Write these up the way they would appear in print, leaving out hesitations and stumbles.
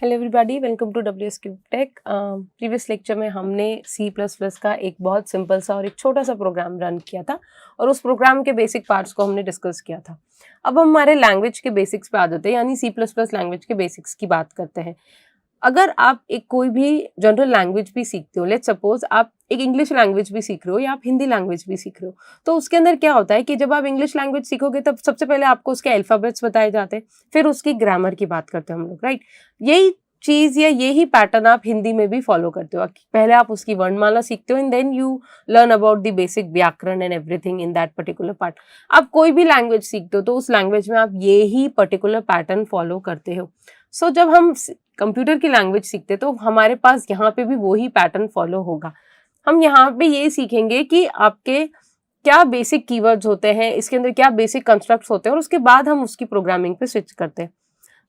Hello everybody, welcome to WSQ tech. Previous lecture में हमने C++ का एक बहुत सिंपल सा और एक छोटा सा प्रोग्राम रन किया था और उस प्रोग्राम के बेसिक पार्ट्स को हमने डिस्कस किया था। अब हम हमारे लैंग्वेज के बेसिक्स पे आ जाते हैं, यानी C++ लैंग्वेज के बेसिक्स की बात करते हैं। अगर आप एक कोई भी जनरल लैंग्वेज भी सीखते हो, लेट्स सपोज आप एक इंग्लिश लैंग्वेज भी सीख रहे हो या आप हिंदी लैंग्वेज भी सीख रहे हो, तो उसके अंदर क्या होता है कि जब आप इंग्लिश लैंग्वेज सीखोगे तब सबसे पहले आपको उसके अल्फाबेट्स बताए जाते हैं, फिर उसकी ग्रामर की बात करते हैं हम लोग, राइट। यही चीज या यही पैटर्न आप हिंदी में भी फॉलो करते हो। पहले आप उसकी वर्णमाला सीखते हो and then you learn about the basic व्याकरण and everything in that particular part. आप कोई भी लैंग्वेज सीखते हो तो उस लैंग्वेज में आप यही पर्टिकुलर पैटर्न फॉलो करते हो। सो जब हम कंप्यूटर की लैंग्वेज सीखते हैं तो हमारे पास यहाँ पे भी वही पैटर्न फॉलो होगा। हम यहाँ पे ये सीखेंगे कि आपके क्या बेसिक कीवर्ड्स होते हैं, इसके अंदर क्या बेसिक कंस्ट्रक्ट्स होते हैं, और उसके बाद हम उसकी प्रोग्रामिंग पे स्विच करते हैं।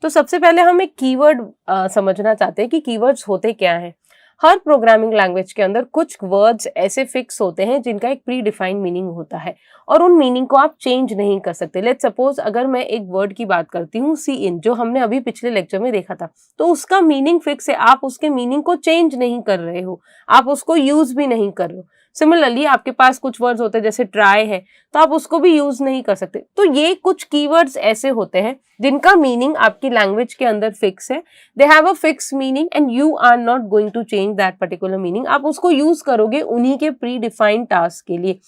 तो सबसे पहले हम एक कीवर्ड समझना चाहते हैं कि कीवर्ड्स होते क्या हैं। हर प्रोग्रामिंग लैंग्वेज के अंदर कुछ वर्ड्स ऐसे फिक्स होते हैं जिनका एक प्री डिफाइंड मीनिंग होता है और उन मीनिंग को आप चेंज नहीं कर सकते। लेट्स सपोज अगर मैं एक वर्ड की बात करती हूँ सी इन, जो हमने अभी पिछले लेक्चर में देखा था, तो उसका मीनिंग फिक्स है, आप उसके मीनिंग को चेंज नहीं कर रहे हो, आप उसको यूज भी नहीं कर रहे हो। सिमिलरली आपके पास कुछ वर्ड्स होते हैं जैसे ट्राई है, तो आप उसको भी यूज नहीं कर सकते। तो ये कुछ कीवर्ड्स ऐसे होते हैं जिनका मीनिंग आपकी लैंग्वेज के अंदर फिक्स है, they have a fix meaning and you are not going to change that particular meaning. आप उसको यूज करोगे उन्हीं के प्री डिफाइंड टास्क के लिए।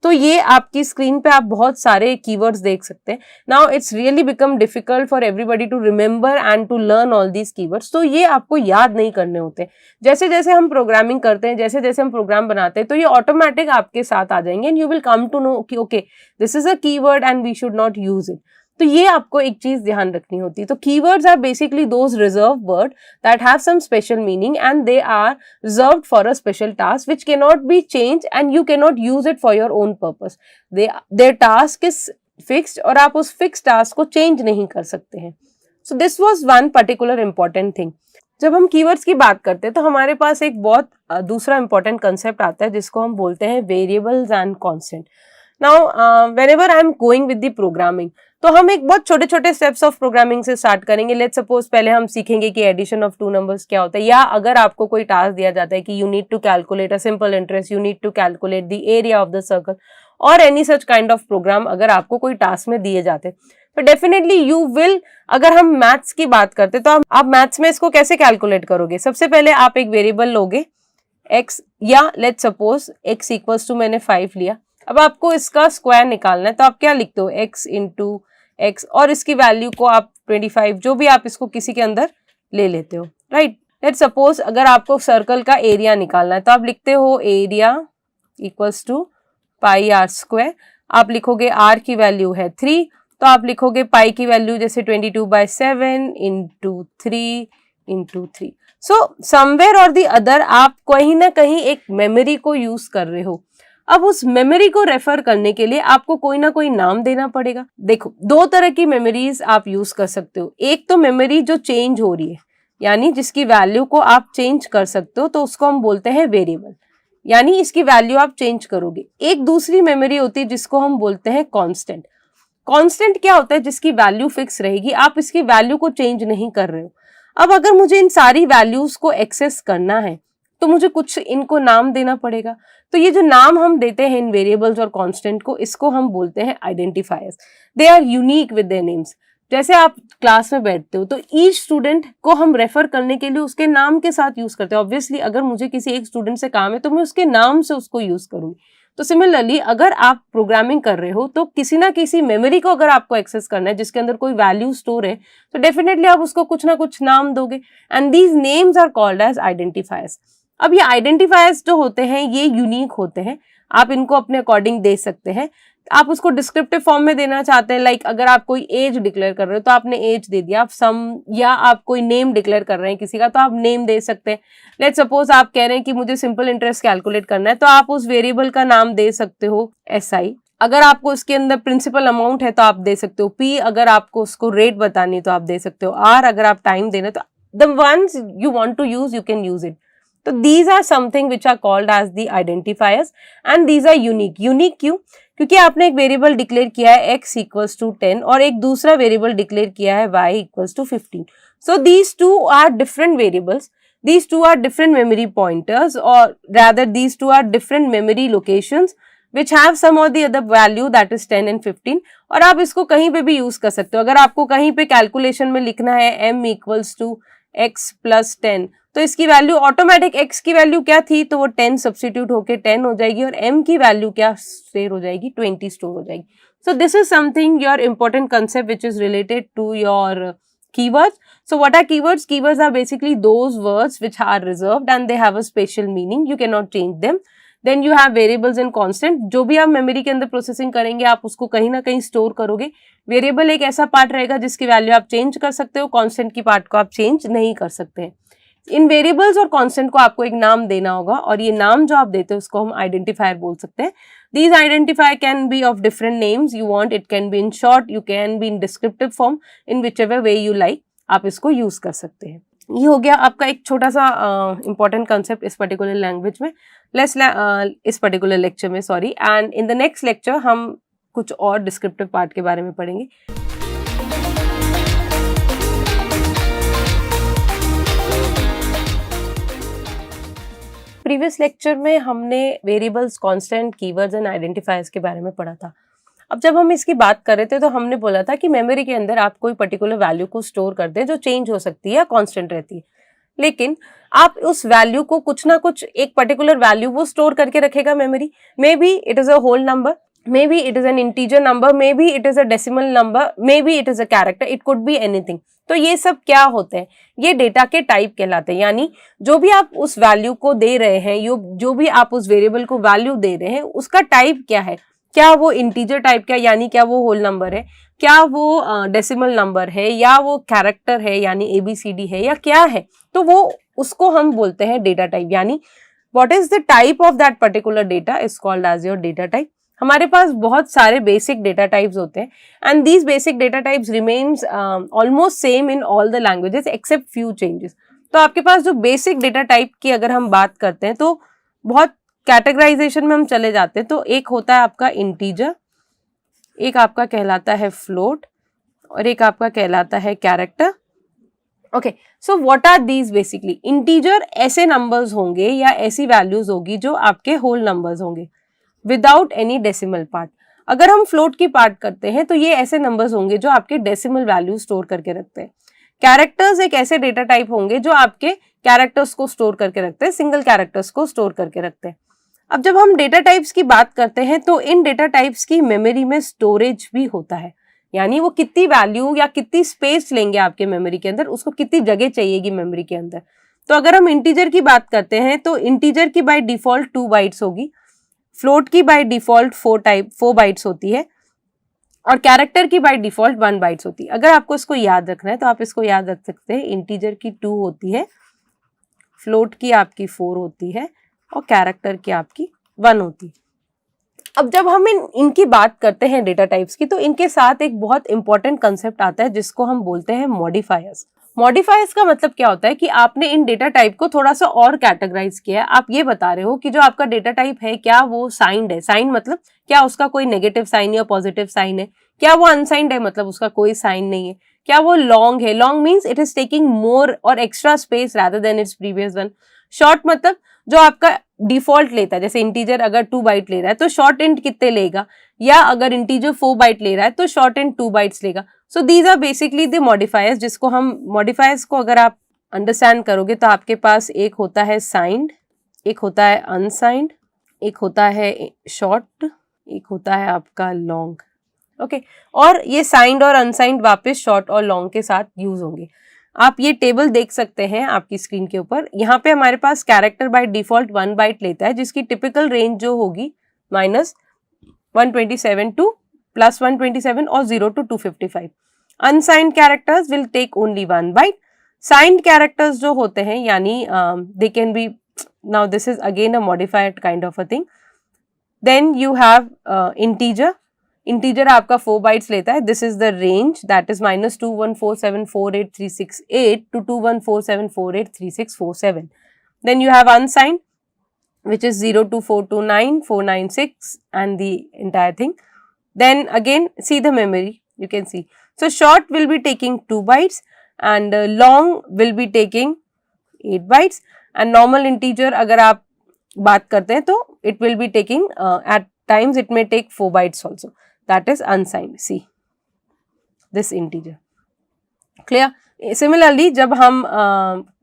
तो ये आपकी स्क्रीन पे आप बहुत सारे कीवर्ड्स देख सकते हैं। Now it's really become difficult for everybody to remember and to learn all these keywords. तो ये आपको याद नहीं करने होते। जैसे जैसे हम प्रोग्रामिंग करते हैं, जैसे जैसे हम प्रोग्राम बनाते हैं, तो ये ऑटोमेटिक आपके साथ आ जाएंगे and you will come to know कि okay this is a keyword and we should not use it. तो ये आपको एक चीज ध्यान रखनी होती है। तो keywords are basically those reserve word that have some special meaning and they are reserved for a special task which cannot be changed and you cannot use it for your own purpose. Their task is fixed और आप उस fixed task को change नहीं कर सकते हैं। So this was one particular important thing. जब हम keywords की बात करते हैं तो हमारे पास एक बहुत दूसरा important concept आता है जिसको हम बोलते हैं variables and constant. Now whenever I am going with the programming, तो हम एक बहुत छोटे छोटे स्टेप्स ऑफ प्रोग्रामिंग से स्टार्ट करेंगे। लेट्स सपोज पहले हम सीखेंगे कि एडिशन ऑफ टू नंबर्स क्या होता है, या अगर आपको कोई टास्क दिया जाता है कि you need to calculate a simple interest, you need to calculate the area of the circle, और any such kind of program अगर आपको कोई टास्क में दिए जाते हैं, तो डेफिनेटली यू विल, अगर हम मैथ्स की बात करते तो आप मैथ्स में इसको कैसे कैलकुलेट करोगे। सबसे पहले आप एक वेरिएबल लोगे x, या let's suppose x equals to मैंने 5 लिया। अब आपको इसका स्क्वायर निकालना है तो आप क्या लिखते हो, x इंटू x, और इसकी वैल्यू को आप 25, जो भी आप इसको किसी के अंदर ले लेते हो, राइट। लेट्स सपोज अगर आपको सर्कल का एरिया निकालना है तो आप लिखते हो area equals to pi r square. आप लिखोगे r की वैल्यू है 3, तो आप लिखोगे पाई की वैल्यू जैसे 22/7 इंटू 3 इंटू 3। सो समवेयर और दी अदर आप कहीं ना कहीं एक मेमोरी को यूज कर रहे हो। अब उस मेमोरी को रेफर करने के लिए आपको कोई ना कोई नाम देना पड़ेगा। देखो, दो तरह की मेमोरीज आप यूज कर सकते हो। एक तो मेमोरी जो चेंज हो रही है, यानी जिसकी वैल्यू को आप चेंज कर सकते हो, तो उसको हम बोलते हैं वेरिएबल, यानी इसकी वैल्यू आप चेंज करोगे। एक दूसरी मेमोरी होती है जिसको हम बोलते हैं कांस्टेंट। कांस्टेंट क्या होता है, जिसकी वैल्यू फिक्स रहेगी, आप इसकी वैल्यू को चेंज नहीं कर रहे हो। अब अगर मुझे इन सारी वैल्यूज को एक्सेस करना है तो मुझे कुछ इनको नाम देना पड़ेगा। तो ये जो नाम हम देते हैं इन वेरिएबल्स और कांस्टेंट को, इसको हम बोलते हैं identifiers. They are unique with their names. जैसे आप क्लास में बैठते हो तो ईच स्टूडेंट को हम रेफर करने के लिए उसके नाम के साथ यूज करते हैं। ऑब्वियसली अगर मुझे किसी एक स्टूडेंट से काम है तो मैं उसके नाम से उसको यूज करूंगी। तो सिमिलरली अगर आप प्रोग्रामिंग कर रहे हो तो किसी ना किसी मेमोरी को अगर आपको एक्सेस करना है जिसके अंदर कोई वैल्यू स्टोर है, तो डेफिनेटली आप उसको कुछ ना कुछ नाम दोगे and these names are called as identifiers. अब ये आइडेंटिफायर्स जो होते हैं ये यूनिक होते हैं, आप इनको अपने अकॉर्डिंग दे सकते हैं। आप उसको डिस्क्रिप्टिव फॉर्म में देना चाहते हैं, लाइक अगर आप कोई एज डिक्लेयर कर रहे हो तो आपने एज दे दिया, आप सम, या आप कोई नेम डिक्लेयर कर रहे हैं किसी का तो आप नेम दे सकते हैं। लेट्स सपोज आप कह रहे हैं कि मुझे सिंपल इंटरेस्ट कैलकुलेट करना है, तो आप उस वेरिएबल का नाम दे सकते हो SI। अगर आपको उसके अंदर प्रिंसिपल अमाउंट है तो आप दे सकते हो P, अगर आपको उसको रेट बतानी है तो आप दे सकते हो R, अगर आप टाइम देना, तो the once you want to use you can use it. तो these are something which are called as the identifiers and these are unique. Unique क्यों? क्योंकि आपने एक वेरिएबल डिक्लेयर किया है x इक्वल्स टू 10 और एक दूसरा वेरिएबल डिक्लेयर किया है y equals to 15। So these two are different variables. These two are different memory pointers, or rather these two are different memory locations which have some or the other value, that is 10 and 15. और आप इसको कहीं पे भी use कर सकते हो. अगर आपको कहीं पे कैलकुलेशन में लिखना है m equals to x plus 10, तो इसकी वैल्यू ऑटोमेटिक x की वैल्यू क्या थी, तो वो 10 सब्सटीट्यूट होके 10 हो जाएगी, और m की वैल्यू क्या स्टोर हो जाएगी, 20 स्टोर हो जाएगी. So this is something your important concept which is related to your keywords. So what are keywords? Keywords are basically those words which are reserved and they have a special meaning. You cannot change them. Then you have variables and constant. जो भी आप memory के अंदर processing करेंगे आप उसको कहीं ना कहीं स्टोर करोगे. वेरिएबल एक ऐसा पार्ट रहेगा जिसकी वैल्यू आप चेंज कर सकते हो, कॉन्स्टेंट की पार्ट को आप चेंज नहीं कर सकते हैं. इन वेरिएबल्स और कांस्टेंट को आपको एक नाम देना होगा, और ये नाम जो आप देते हो उसको हम आइडेंटिफायर बोल सकते हैं. These identifier can be of different names you want. It can be in short, you can be in descriptive form, in whichever way you like. आप इसको यूज कर सकते हैं. ये हो गया आपका एक छोटा सा important concept इस particular language में, इस particular lecture में, sorry. And in the next lecture हम कुछ और descriptive part के बारे में पढ़ेंगे. प्रीवियस लेक्चर में हमने variables, constant, keywords and identifiers के बारे में पढ़ा था. अब जब हम इसकी बात कर रहे थे तो हमने बोला था कि मेमोरी के अंदर आप कोई पर्टिकुलर वैल्यू को स्टोर कर दें जो चेंज हो सकती है या कांस्टेंट रहती है, लेकिन आप उस वैल्यू को कुछ ना कुछ एक पर्टिकुलर वैल्यू वो स्टोर करके रखेगा memory. Maybe it is a whole number, maybe it is an integer number, maybe it is a decimal number, maybe it is a character, it could be anything. तो ये सब क्या होते हैं, ये data के type कहलाते हैं. यानी जो भी आप उस वैल्यू को दे रहे हैं, जो भी आप उस वेरिएबल को वैल्यू दे रहे हैं, उसका टाइप क्या है. क्या वो इंटीजर टाइप का, यानी क्या वो होल नंबर है, क्या वो डेसिमल नंबर है, या वो कैरेक्टर है यानी ABCD है, या क्या है. तो वो उसको हम बोलते हैं डेटा टाइप. यानी what is the type of that particular data is called as your data type. हमारे पास बहुत सारे बेसिक डेटा टाइप्स होते हैं, and these basic data types remains almost same in all the languages except few changes. तो आपके पास जो basic data type की अगर हम बात करते हैं तो बहुत कैटेगराइजेशन में हम चले जाते हैं. तो एक होता है आपका इंटीजर, एक आपका कहलाता है फ्लोट, और एक आपका कहलाता है character. Okay, so what are these basically. Integer ऐसे नंबर्स होंगे या ऐसी वैल्यूज होगी जो आपके होल नंबर्स होंगे विदाउट एनी डेसिमल पार्ट. अगर हम फ्लोट की पार्ट करते हैं तो ये ऐसे नंबर्स होंगे जो आपके डेसिमल वैल्यू स्टोर करके रखते हैं. कैरेक्टर्स एक ऐसे डेटा टाइप होंगे जो आपके कैरेक्टर्स को स्टोर करके रखते हैं, सिंगल कैरेक्टर्स को स्टोर करके रखते हैं. अब जब हम डेटा टाइप्स की बात करते हैं तो इन डेटा टाइप्स की मेमोरी में स्टोरेज भी होता है. यानी वो कितनी वैल्यू या कितनी स्पेस लेंगे आपके मेमोरी के अंदर, उसको कितनी जगह चाहिएगी मेमोरी के अंदर. तो अगर हम इंटीजर की बात करते हैं तो इंटीजर की बाय डिफॉल्ट 2 बाइट्स होगी, फ्लोट की बाय डिफॉल्ट 4 बाइट्स होती है, और कैरेक्टर की बाय डिफॉल्ट 1 बाइट्स होती है. अगर आपको इसको याद रखना है तो आप इसको याद रख सकते हैं. इंटीजर की 2 होती है, फ्लोट की आपकी 4 होती है, और कैरेक्टर की आपकी 1 होती है. अब जब हम इनकी बात करते हैं डेटा टाइप्स की, तो इनके साथ एक बहुत इंपॉर्टेंट कंसेप्ट आता है जिसको हम बोलते हैं मॉडिफायर्स. मॉडिफायर्स का मतलब क्या होता है कि आपने इन डेटा टाइप को थोड़ा सा और कैटेगराइज किया है. आप ये बता रहे हो कि जो आपका डेटा टाइप है क्या वो साइंड है. साइंड मतलब क्या उसका कोई नेगेटिव साइन या पॉजिटिव साइन है, क्या वो अनसाइंड है मतलब उसका कोई साइन नहीं है, क्या वो लॉन्ग है. Long means it is taking more और extra space rather than its previous one. Short मतलब जो आपका डिफॉल्ट लेता है, जैसे इंटीजर अगर 2 बाइट ले रहा है तो शॉर्ट इंट कितने लेगा, या अगर इंटीजर 4 बाइट ले रहा है तो शॉर्ट इंट 2 बाइट्स लेगा. So these are basically the modifiers, जिसको हम मॉडिफायर्स को अगर आप अंडरस्टैंड करोगे तो आपके पास एक होता है साइंड, एक होता है अनसाइंड, एक होता है शॉर्ट, एक होता है आपका लॉन्ग. ओके, और ये साइंड और अनसाइंड वापस शॉर्ट और लॉन्ग के साथ यूज होंगे. आप ये टेबल देख सकते हैं आपकी स्क्रीन के ऊपर. यहाँ पे हमारे पास कैरेक्टर बाय डिफॉल्ट 1 बाइट लेता है, जिसकी टिपिकल रेंज जो होगी -127 टू +127 और 0 to 255. Unsigned characters will take only 1 byte. Signed characters जो होते हैं यानी they can be, now this is again a modified kind of a thing. Then you have integer. Integer आपका 4 बाइट्स लेता है. This is the range, that is -21474836 to 2147483647. Then you have unsigned which is 0 to 429, 496 and the entire thing. Then again see the memory, you can see. So short will be taking 2 bytes. And long will be taking 8 bytes and normal integer अगर आप बात करते हैं तो it will be taking at times it may take 4 bytes also, that is unsigned. See this integer. Clear. Similarly जब हम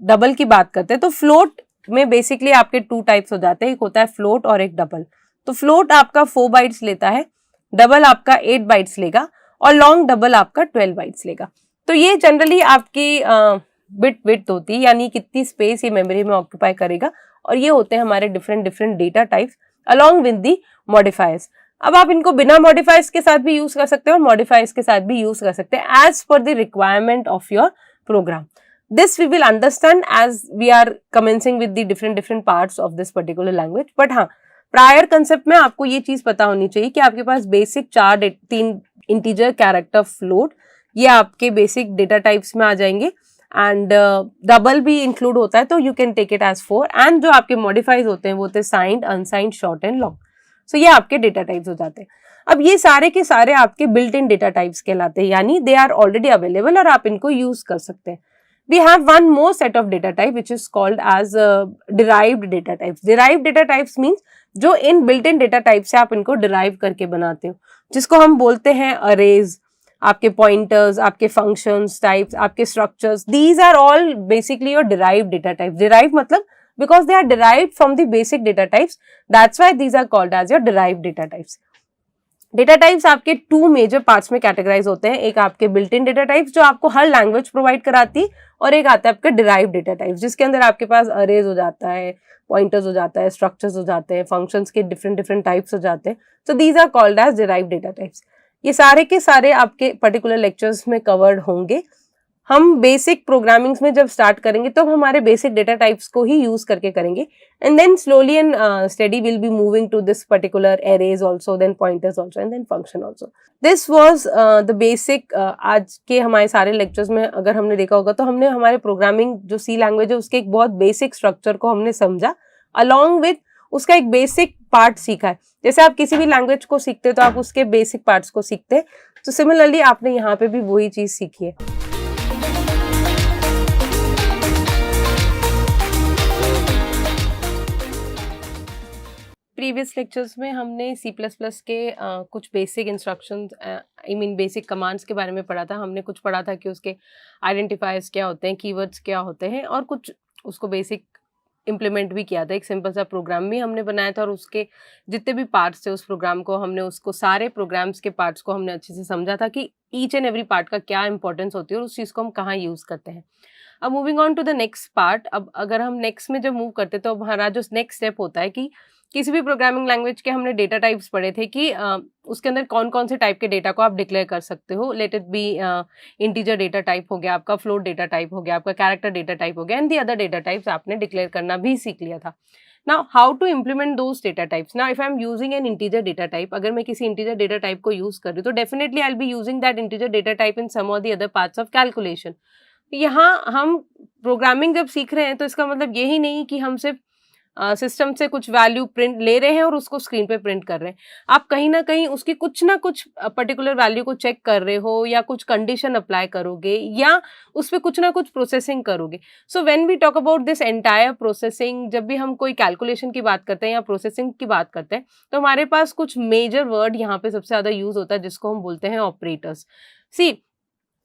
double की बात करते हैं तो फ्लोट में बेसिकली आपके 2 टाइप्स हो जाते हैं, एक होता है फ्लोट और एक डबल. तो फ्लोट आपका 4 बाइट्स लेता है, डबल आपका 8 बाइट्स लेगा और लॉन्ग डबल आपका 12 बाइट्स लेगा. तो ये जनरली आपकी बिट विड्थ होती है, यानी कितनी स्पेस ये मेमोरी में ऑक्यूपाई करेगा, और ये होते हैं हमारे different different data types along with the modifiers. अब आप इनको बिना मॉडिफायर्स के साथ भी यूज कर सकते हैं और मॉडिफायर्स के साथ भी यूज कर सकते हैं as per the requirement of your program. This we will understand as we are commencing with the different parts of this particular language. But हाँ, प्रायर कंसेप्ट में आपको ये चीज पता होनी चाहिए कि आपके पास बेसिक 3 इंटीजर कैरेक्टर फ्लोट ये आपके बेसिक डेटा टाइप्स में आ जाएंगे, एंड डबल भी इंक्लूड होता है तो you can take it as 4. And जो आपके मॉडिफाइज होते हैं वो होते हैं signed, unsigned, short and long. So ये आपके डेटा टाइप्स हो जाते हैं. अब ये सारे के सारे आपके बिल्ट इन डेटा टाइप्स कहलाते हैं, यानी दे आर ऑलरेडी अवेलेबल और आप इनको यूज कर सकते हैं. We have one more set of data type which is called as derived data types. Derived data types means जो इन built-in data type से आप इनको derive करके बनाते हो, जिसको हम बोलते हैं arrays, आपके pointers, आपके functions types, आपके structures. These are all basically your derived data types. Derived मतलब because they are derived from the basic data types. That's why these are called as your derived data types. Data types आपके 2 major parts में categorise होते हैं. एक आपके built in data types जो आपको हर language provide कराती है, और एक आता है आपका डिराइव्ड डेटा टाइप्स जिसके अंदर आपके पास अरेज हो जाता है, पॉइंटर्स हो जाता है, स्ट्रक्चर्स हो जाते हैं, फंक्शंस के डिफरेंट टाइप्स हो जाते हैं. So these are called as derived data types. ये सारे के सारे आपके पर्टिकुलर लेक्चर्स में कवर्ड होंगे. हम बेसिक प्रोग्रामिंग्स में जब स्टार्ट करेंगे तो हम हमारे बेसिक डेटा टाइप्स को ही यूज करके करेंगे, and then slowly and study will be moving to this particular arrays also, then pointers also, and then function also. This was the basic. आज के हमारे सारे लेक्चर्स में अगर हमने देखा होगा तो हमने हमारे प्रोग्रामिंग जो सी लैंग्वेज है उसके एक बहुत बेसिक स्ट्रक्चर को हमने समझा, अलॉन्ग विथ उसका एक बेसिक पार्ट सीखा है. जैसे आप किसी भी लैंग्वेज को सीखते हैं तो आप उसके बेसिक पार्ट्स को सीखते हैं, तो सिमिलरली आपने यहाँ पे भी वही चीज सीखी है. प्रीवियस लेक्चर्स में हमने C++ के कुछ basic instructions, I mean basic commands के बारे में पढ़ा था. हमने कुछ पढ़ा था कि उसके आइडेंटिफायर्स क्या होते हैं, कीवर्ड्स क्या होते हैं, और कुछ उसको बेसिक इम्प्लीमेंट भी किया था. एक सिंपल सा प्रोग्राम भी हमने बनाया था और उसके जितने भी पार्ट्स थे उस प्रोग्राम को हमने उसको सारे प्रोग्राम्स के पार्ट्स को हमने अच्छे से समझा था कि ईच एंड एवरी पार्ट का क्या इंपॉर्टेंस होती है और उस चीज़ को हम कहाँ यूज़ करते हैं. अब moving on to the next part. अब अगर हम नेक्स्ट में जब मूव करते तो हमारा जो नेक्स्ट स्टेप होता है कि किसी भी प्रोग्रामिंग लैंग्वेज के हमने डेटा टाइप्स पढ़े थे कि उसके अंदर कौन कौन से टाइप के डेटा को आप डिक्लेयर कर सकते हो. Let it be integer data type हो गया आपका, फ्लोट डेटा टाइप हो गया आपका, कैरेक्टर डेटा टाइप हो गया, and the other data types आपने डिक्लेयर करना भी सीख लिया था. Now how to implement those data types. Now if I am using an integer data type, अगर मैं किसी इंटीजर डेटा टाइप को यूज कर रही हूँ तो definitely I will be using that integer data type in some और the other parts of calculation. यहाँ हम प्रोग्रामिंग जब सीख रहे हैं तो इसका मतलब यही नहीं कि हम सिर्फ सिस्टम से कुछ वैल्यू प्रिंट ले रहे हैं और उसको स्क्रीन पे प्रिंट कर रहे हैं. आप कहीं ना कहीं उसकी कुछ ना कुछ पर्टिकुलर वैल्यू को चेक कर रहे हो, या कुछ कंडीशन अप्लाई करोगे, या उस पर कुछ ना कुछ प्रोसेसिंग करोगे. So when we talk about this entire processing, जब भी हम कोई कैलकुलेशन की बात करते हैं या प्रोसेसिंग की बात करते हैं तो हमारे पास कुछ मेजर वर्ड यहाँ पे सबसे ज़्यादा यूज होता है जिसको हम बोलते हैं operators. See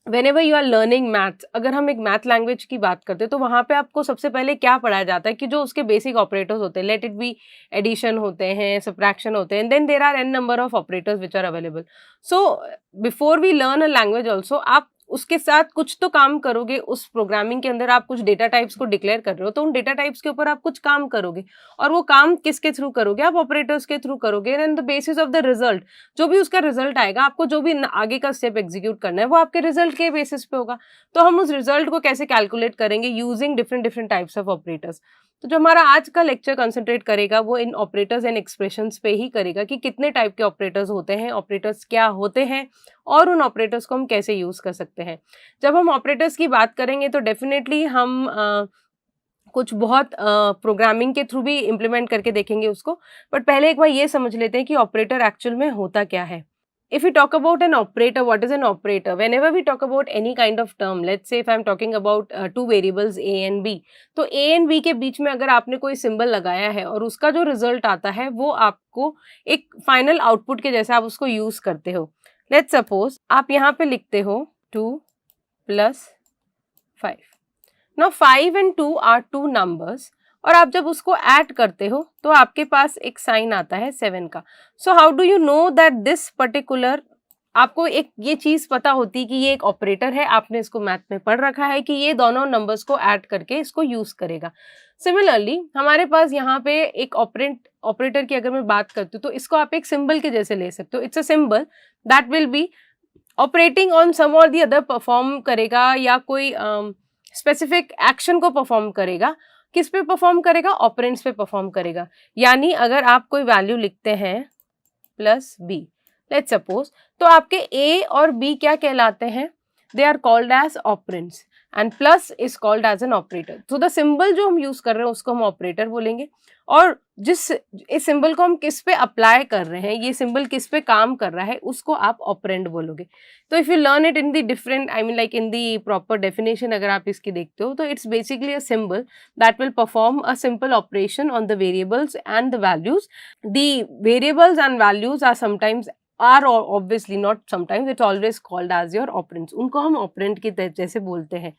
whenever you are learning maths, अगर हम एक मैथ लैंग्वेज की बात करते हैं तो वहाँ पे आपको सबसे पहले क्या पढ़ाया जाता है कि जो उसके बेसिक ऑपरेटर्स होते हैं, लेट इट बी एडिशन होते हैं, सब्ट्रैक्शन होते हैं, then there are an number of operators which are available. So before we learn a language also आप उसके साथ कुछ तो काम करोगे. उस प्रोग्रामिंग के अंदर आप कुछ डेटा टाइप्स को डिक्लेयर कर रहे हो तो उन डेटा टाइप्स के ऊपर आप कुछ काम करोगे, और वो काम किसके थ्रू करोगे, आप ऑपरेटर्स के थ्रू करोगे. And the basis of the result, जो भी उसका रिजल्ट आएगा, आपको जो भी आगे का स्टेप एग्जीक्यूट करना है वो आपके रिजल्ट के बेसिस पे होगा. तो हम उस रिजल्ट को कैसे कैलकुलेट करेंगे using different types of operators. तो जो हमारा आज का लेक्चर कंसंट्रेट करेगा वो इन ऑपरेटर्स एंड एक्सप्रेशंस पे ही करेगा कि कितने टाइप के ऑपरेटर्स होते हैं, ऑपरेटर्स क्या होते हैं, और उन ऑपरेटर्स को हम कैसे यूज कर सकते हैं. जब हम ऑपरेटर्स की बात करेंगे तो डेफिनेटली हम कुछ बहुत प्रोग्रामिंग के थ्रू भी इम्प्लीमेंट करके देखेंगे उसको. बट पहले एक बार ये समझ लेते हैं कि ऑपरेटर एक्चुअल में होता क्या है. if we talk about an operator, what is an operator? Whenever we talk about any kind of term, let's say if I'm talking about two variables a and b, तो a and b के बीच में अगर आपने कोई symbol लगाया है और उसका जो रिजल्ट आता है वो आपको एक फाइनल आउटपुट के जैसे आप उसको यूज करते हो. लेट्स सपोज आप यहाँ पे लिखते हो 2 + 5. Now 5 and 2 are two numbers और आप जब उसको ऐड करते हो तो आपके पास एक साइन आता है 7 का. So how do you know that this particular, आपको एक ये चीज पता होती है कि ये एक ऑपरेटर है, आपने इसको मैथ में पढ़ रखा है कि ये दोनों नंबर्स को ऐड करके इसको यूज करेगा. सिमिलरली हमारे पास यहाँ पे एक ऑपरेटर की अगर मैं बात करती हूँ तो इसको आप एक सिंबल के जैसे ले सकते हो. It's a symbol that will be operating on some और दी अदर, परफॉर्म करेगा या कोई स्पेसिफिक एक्शन को परफॉर्म करेगा. किस पे परफॉर्म करेगा? ऑपरेंड्स पे परफॉर्म करेगा. यानी अगर आप कोई वैल्यू लिखते हैं प्लस बी, लेट्स सपोज, तो आपके ए और बी क्या कहलाते हैं? They are called as operands and plus is called as an operator. तो द सिंबल जो हम यूज कर रहे हैं उसको हम ऑपरेटर बोलेंगे, और जिस इस सिंबल को हम किस पे अप्लाई कर रहे हैं, ये सिंबल किस पे काम कर रहा है, उसको आप ऑपरेंड बोलोगे. तो if you learn it in the different, I mean like in the proper definition अगर आप इसकी देखते हो तो it's basically a symbol that will perform a simple operation on the variables and the values. The variables and values are sometimes are obviously not sometimes, it's always called as your operands. उनको हम operand के जैसे बोलते हैं.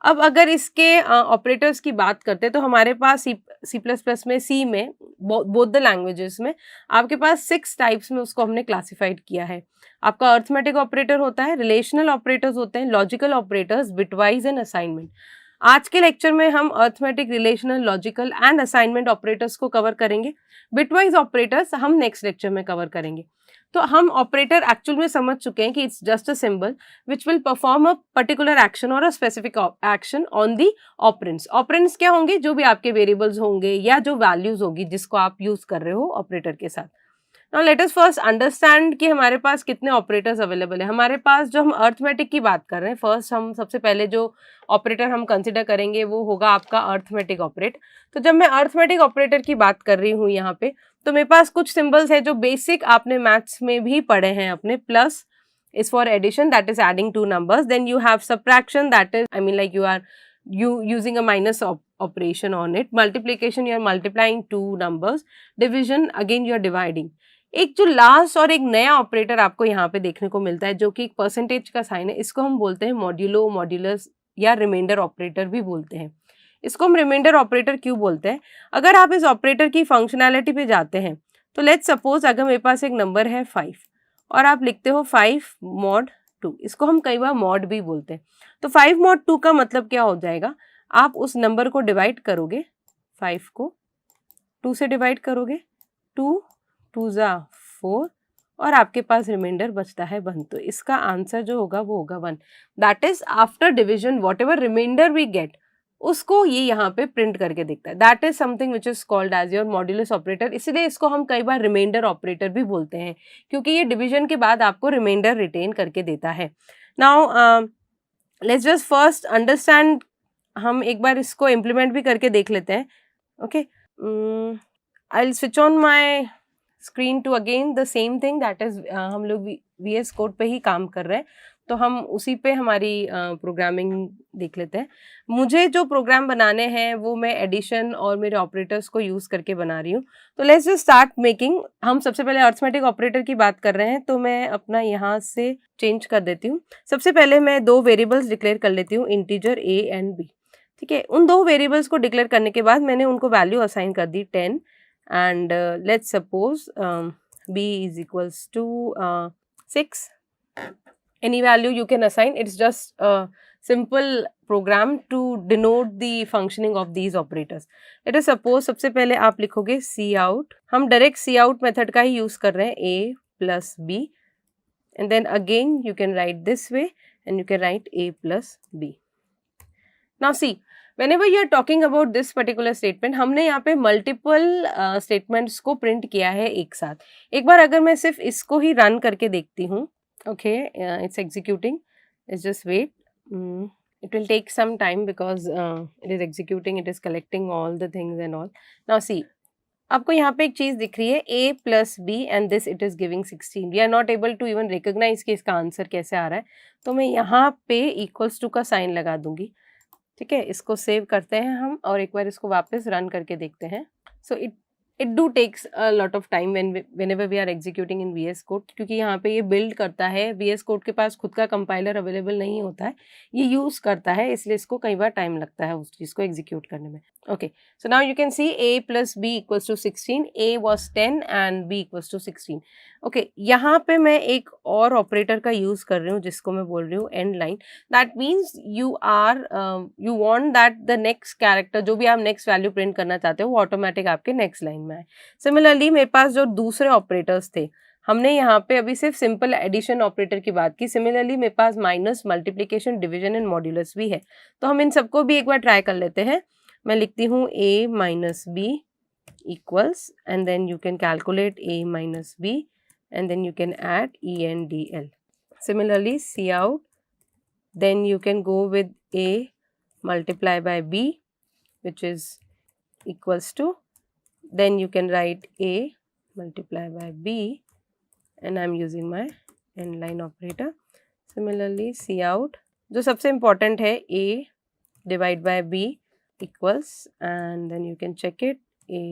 अब अगर इसके operators की बात करते हैं तो हमारे पास सी प्लस प्लस में, सी में, बोथ द लैंग्वेजेस में आपके पास 6 टाइप्स में उसको हमने क्लासिफाइड किया है. आपका अर्थमेटिक ऑपरेटर होता है, रिलेशनल ऑपरेटर्स होते हैं, logical operators, bitwise and assignment. आज के लेक्चर में हम arithmetic, relational, logical and assignment operators को कवर करेंगे. बिटवाइज ऑपरेटर्स हम नेक्स्ट लेक्चर में कवर करेंगे. तो हम ऑपरेटर एक्चुअल में समझ चुके हैं कि it's just a symbol which will perform a particular action और a specific action on the operands. Operands क्या होंगे? जो भी आपके वेरिएबल्स होंगे या जो वैल्यूज होगी जिसको आप यूज कर रहे हो ऑपरेटर के साथ. Now let us first understand कि हमारे पास कितने ऑपरेटर्स अवेलेबल है. हमारे पास जो हम अर्थमेटिक की बात कर रहे हैं, फर्स्ट हम सबसे पहले जो ऑपरेटर हम कंसिडर करेंगे वो होगा आपका अर्थमेटिक ऑपरेटर. तो जब मैं अर्थमेटिक ऑपरेटर की बात कर रही हूँ यहाँ पे, तो मेरे पास कुछ सिंबल्स है जो बेसिक आपने मैथ्स में भी पढ़े हैं अपने. Plus is for addition, that is adding two numbers. Then you have subtraction, that is, I mean like you are using a minus operation on it. Multiplication, you are multiplying two numbers. Division, again you are dividing. एक जो last और एक नया operator आपको यहाँ पे देखने को मिलता है जो कि एक परसेंटेज का साइन है, इसको हम बोलते हैं मॉड्यूलो, मॉड्यूलस या रिमाइंडर ऑपरेटर भी बोलते हैं. इसको हम रिमाइंडर ऑपरेटर क्यों बोलते हैं? अगर आप इस ऑपरेटर की फंक्शनैलिटी पे जाते हैं तो लेट्स सपोज अगर मेरे पास एक नंबर है 5 और आप लिखते हो 5 mod 2, इसको हम कई बार मॉड भी बोलते हैं. तो 5 mod 2 का मतलब क्या हो जाएगा? आप उस नंबर को डिवाइड करोगे, 5 को 2 से डिवाइड करोगे, 2 2 जा 4 और आपके पास रिमाइंडर बचता है 1. तो इसका आंसर जो होगा वो होगा 1. That is after division whatever reminder we get उसको ये यहाँ पे प्रिंट करके दिखता है. That is something which is called as your modulus operator. इसलिए इसको हम कई बार रिमाइंडर ऑपरेटर भी बोलते हैं क्योंकि ये डिवीजन के बाद आपको रिमाइंडर रिटेन करके देता है. Now let's just first understand, हम एक बार इसको इम्प्लीमेंट भी करके देख लेते हैं. Okay, I will switch on my screen to again the same thing, that is हम लोग VS कोड पे ही काम कर रहे हैं तो हम उसी पे हमारी प्रोग्रामिंग देख लेते हैं. मुझे जो प्रोग्राम बनाने हैं वो मैं एडिशन और मेरे ऑपरेटर्स को यूज़ करके बना रही हूँ. तो लेट्स जस्ट स्टार्ट मेकिंग. हम सबसे पहले अर्थमेटिक ऑपरेटर की बात कर रहे हैं तो मैं अपना यहाँ से चेंज कर देती हूँ. सबसे पहले मैं 2 वेरिएबल्स डिक्लेयर कर लेती हूँ, इंटीजर a एंड b. ठीक है, उन 2 वेरिएबल्स को डिक्लेयर करने के बाद मैंने उनको वैल्यू असाइन कर दी 10 and let's suppose b is equals to 6. Any value you can assign. It's just a simple program to denote the functioning of these operators. Let us suppose सबसे पहले आप लिखोगे cout. हम डायरेक्ट cout मेथड का ही use कर रहे हैं, a plus b and then again you can write this way and you can write a plus b. Now see, whenever you are talking about this particular statement, हमने यहाँ पे multiple statements को print किया है एक साथ. एक बार अगर मैं सिर्फ इसको ही रन करके देखती हूँ, okay, it's executing. It's just wait. It will take some time because it is executing, it is collecting all the things and all. Now see, आपको यहाँ पे एक चीज दिख रही है a plus B and this it is giving 16. We are not able to even recognise कि इसका आंसर कैसे आ रहा है, तो मैं यहाँ पे इक्वल्स टू का साइन लगा दूंगी. ठीक है, इसको सेव करते हैं हम और एक बार इसको वापस रन करके देखते हैं. So it do takes a lot of time whenever we are executing in VS code, क्योंकि यहाँ पे ये बिल्ड करता है. VS कोड के पास खुद का कंपाइलर अवेलेबल नहीं होता है, ये यूज़ करता है, इसलिए इसको कई बार टाइम लगता है उस चीज़ को एग्जीक्यूट करने में. Okay, so now you can see a plus B equals to 16, a was 10 and b equals to 16. Okay, यहाँ पे मैं एक और ऑपरेटर का यूज़ कर रही हूँ जिसको मैं बोल रही हूँ and line. That means you want that the next character, जो भी आप नेक्स्ट वैल्यू प्रिंट करना चाहते हो, वो ऑटोमेटिक आपके नेक्स्ट लाइन में आए. सिमिलरली मेरे पास जो दूसरे ऑपरेटर्स थे, हमने यहाँ पे अभी सिर्फ सिंपल एडिशन ऑपरेटर की बात की. सिमिलरली मेरे पास minus, multiplication, division and modulus भी है, तो हम इन सबको भी एक बार ट्राई कर लेते हैं. मैं लिखती हूँ a minus B equals and then you can calculate a minus B and then you can add E and DL. Similarly, C out, then you can go with A multiply by B, which is equals to, then you can write A multiply by B, and I'm using my end line operator. Similarly, C out, जो सबसे important है, A divide by B equals, and then you can check it, A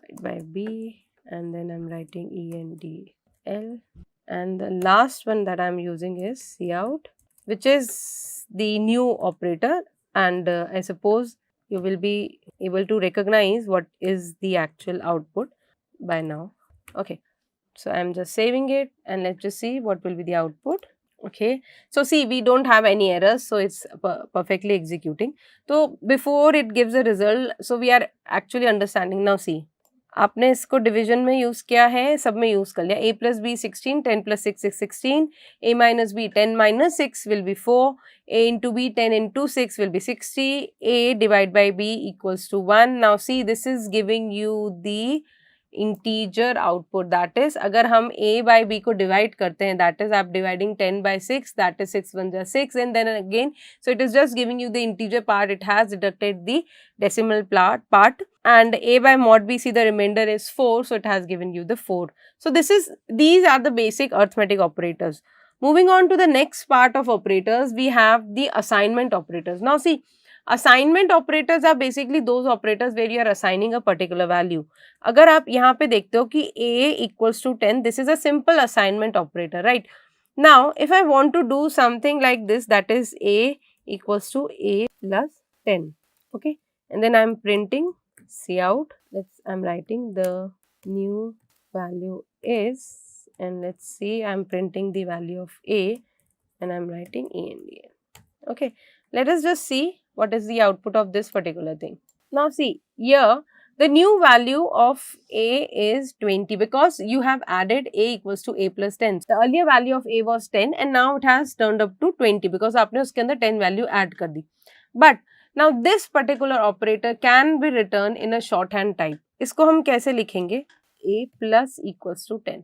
divide by B, and then I'm writing E and D L, and the last one that I'm using is C out, which is the new operator, and I suppose you will be able to recognize what is the actual output by now. Okay, so I'm just saving it and let's just see what will be the output. Okay, so see, we don't have any errors, so it's perfectly executing. So before it gives a result, so we are actually understanding. Now see, आपने इसको division में use किया है, सब में use कर लिया. a plus B 16, 10 plus 6 is 16, a minus B 10 minus 6 will be 4, a into b 10 into 6 will be 60, a divide by b equals to 1. Now see, this is giving you the integer output. That is, अगर हम a by b को divide करते हैं, that is आप dividing 10 by 6, that is 6 1 जा 6 and then again, so it is just giving you the integer part. It has deducted the decimal part, and a by mod b, see the remainder is 4, so it has given you the 4. So these are the basic arithmetic operators. Moving on to the next part of operators, we have the assignment operators. Now see, assignment operators are basically those operators where you are assigning a particular value. अगर आप यहाँ पे देखते हो कि a equals to 10, this is a simple assignment operator, right? Now if I want to do something like this, that is a equals to a plus 10, okay, and then I'm printing C out. I'm writing the new value is, and let's see, I'm printing the value of a and I'm writing E and D. Okay, let us just see what is the output of this particular thing. Now see, here the new value of a is 20 because you have added a equals to a plus 10. The earlier value of a was 10 and now it has turned up to 20 because आपने उसके अंदर 10 value add कर दी. But now this particular operator can be written in a shorthand type. इसको हम कैसे लिखेंगे? a plus equals to 10.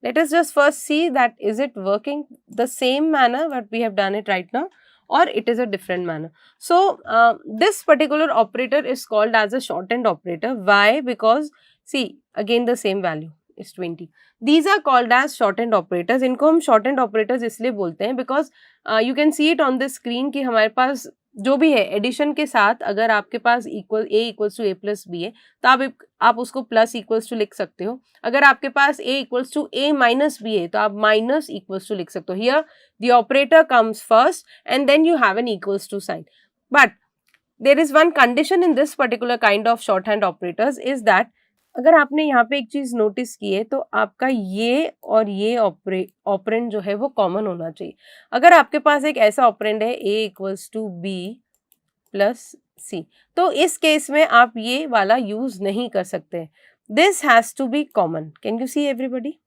Let us just first see that is it working the same manner what we have done it right now, or it is a different manner. So this particular operator is called as a shorthand operator. Why? Because see, again the same value is 20. These are called as shorthand operators. इनको हम shorthand operators इसलिए बोलते हैं because you can see it on the screen कि हमारे पास जो भी है एडिशन के साथ, अगर आपके पास equal a equals to a plus b है तो आप उसको प्लस इक्वल्स टू लिख सकते हो. अगर आपके पास a equals to a minus B है तो आप माइनस इक्वल्स टू लिख सकते हो. Here the operator comes first and then you have an equals to sign. But there is one condition in this particular kind of short hand operators is that अगर आपने यहाँ पे एक चीज notice की है तो आपका ये और ये ऑपरेंड जो है वो कॉमन होना चाहिए. अगर आपके पास एक ऐसा ऑपरेंड है a equals to b plus c, तो इस केस में आप ये वाला यूज नहीं कर सकते. This has to be common. Can you see everybody?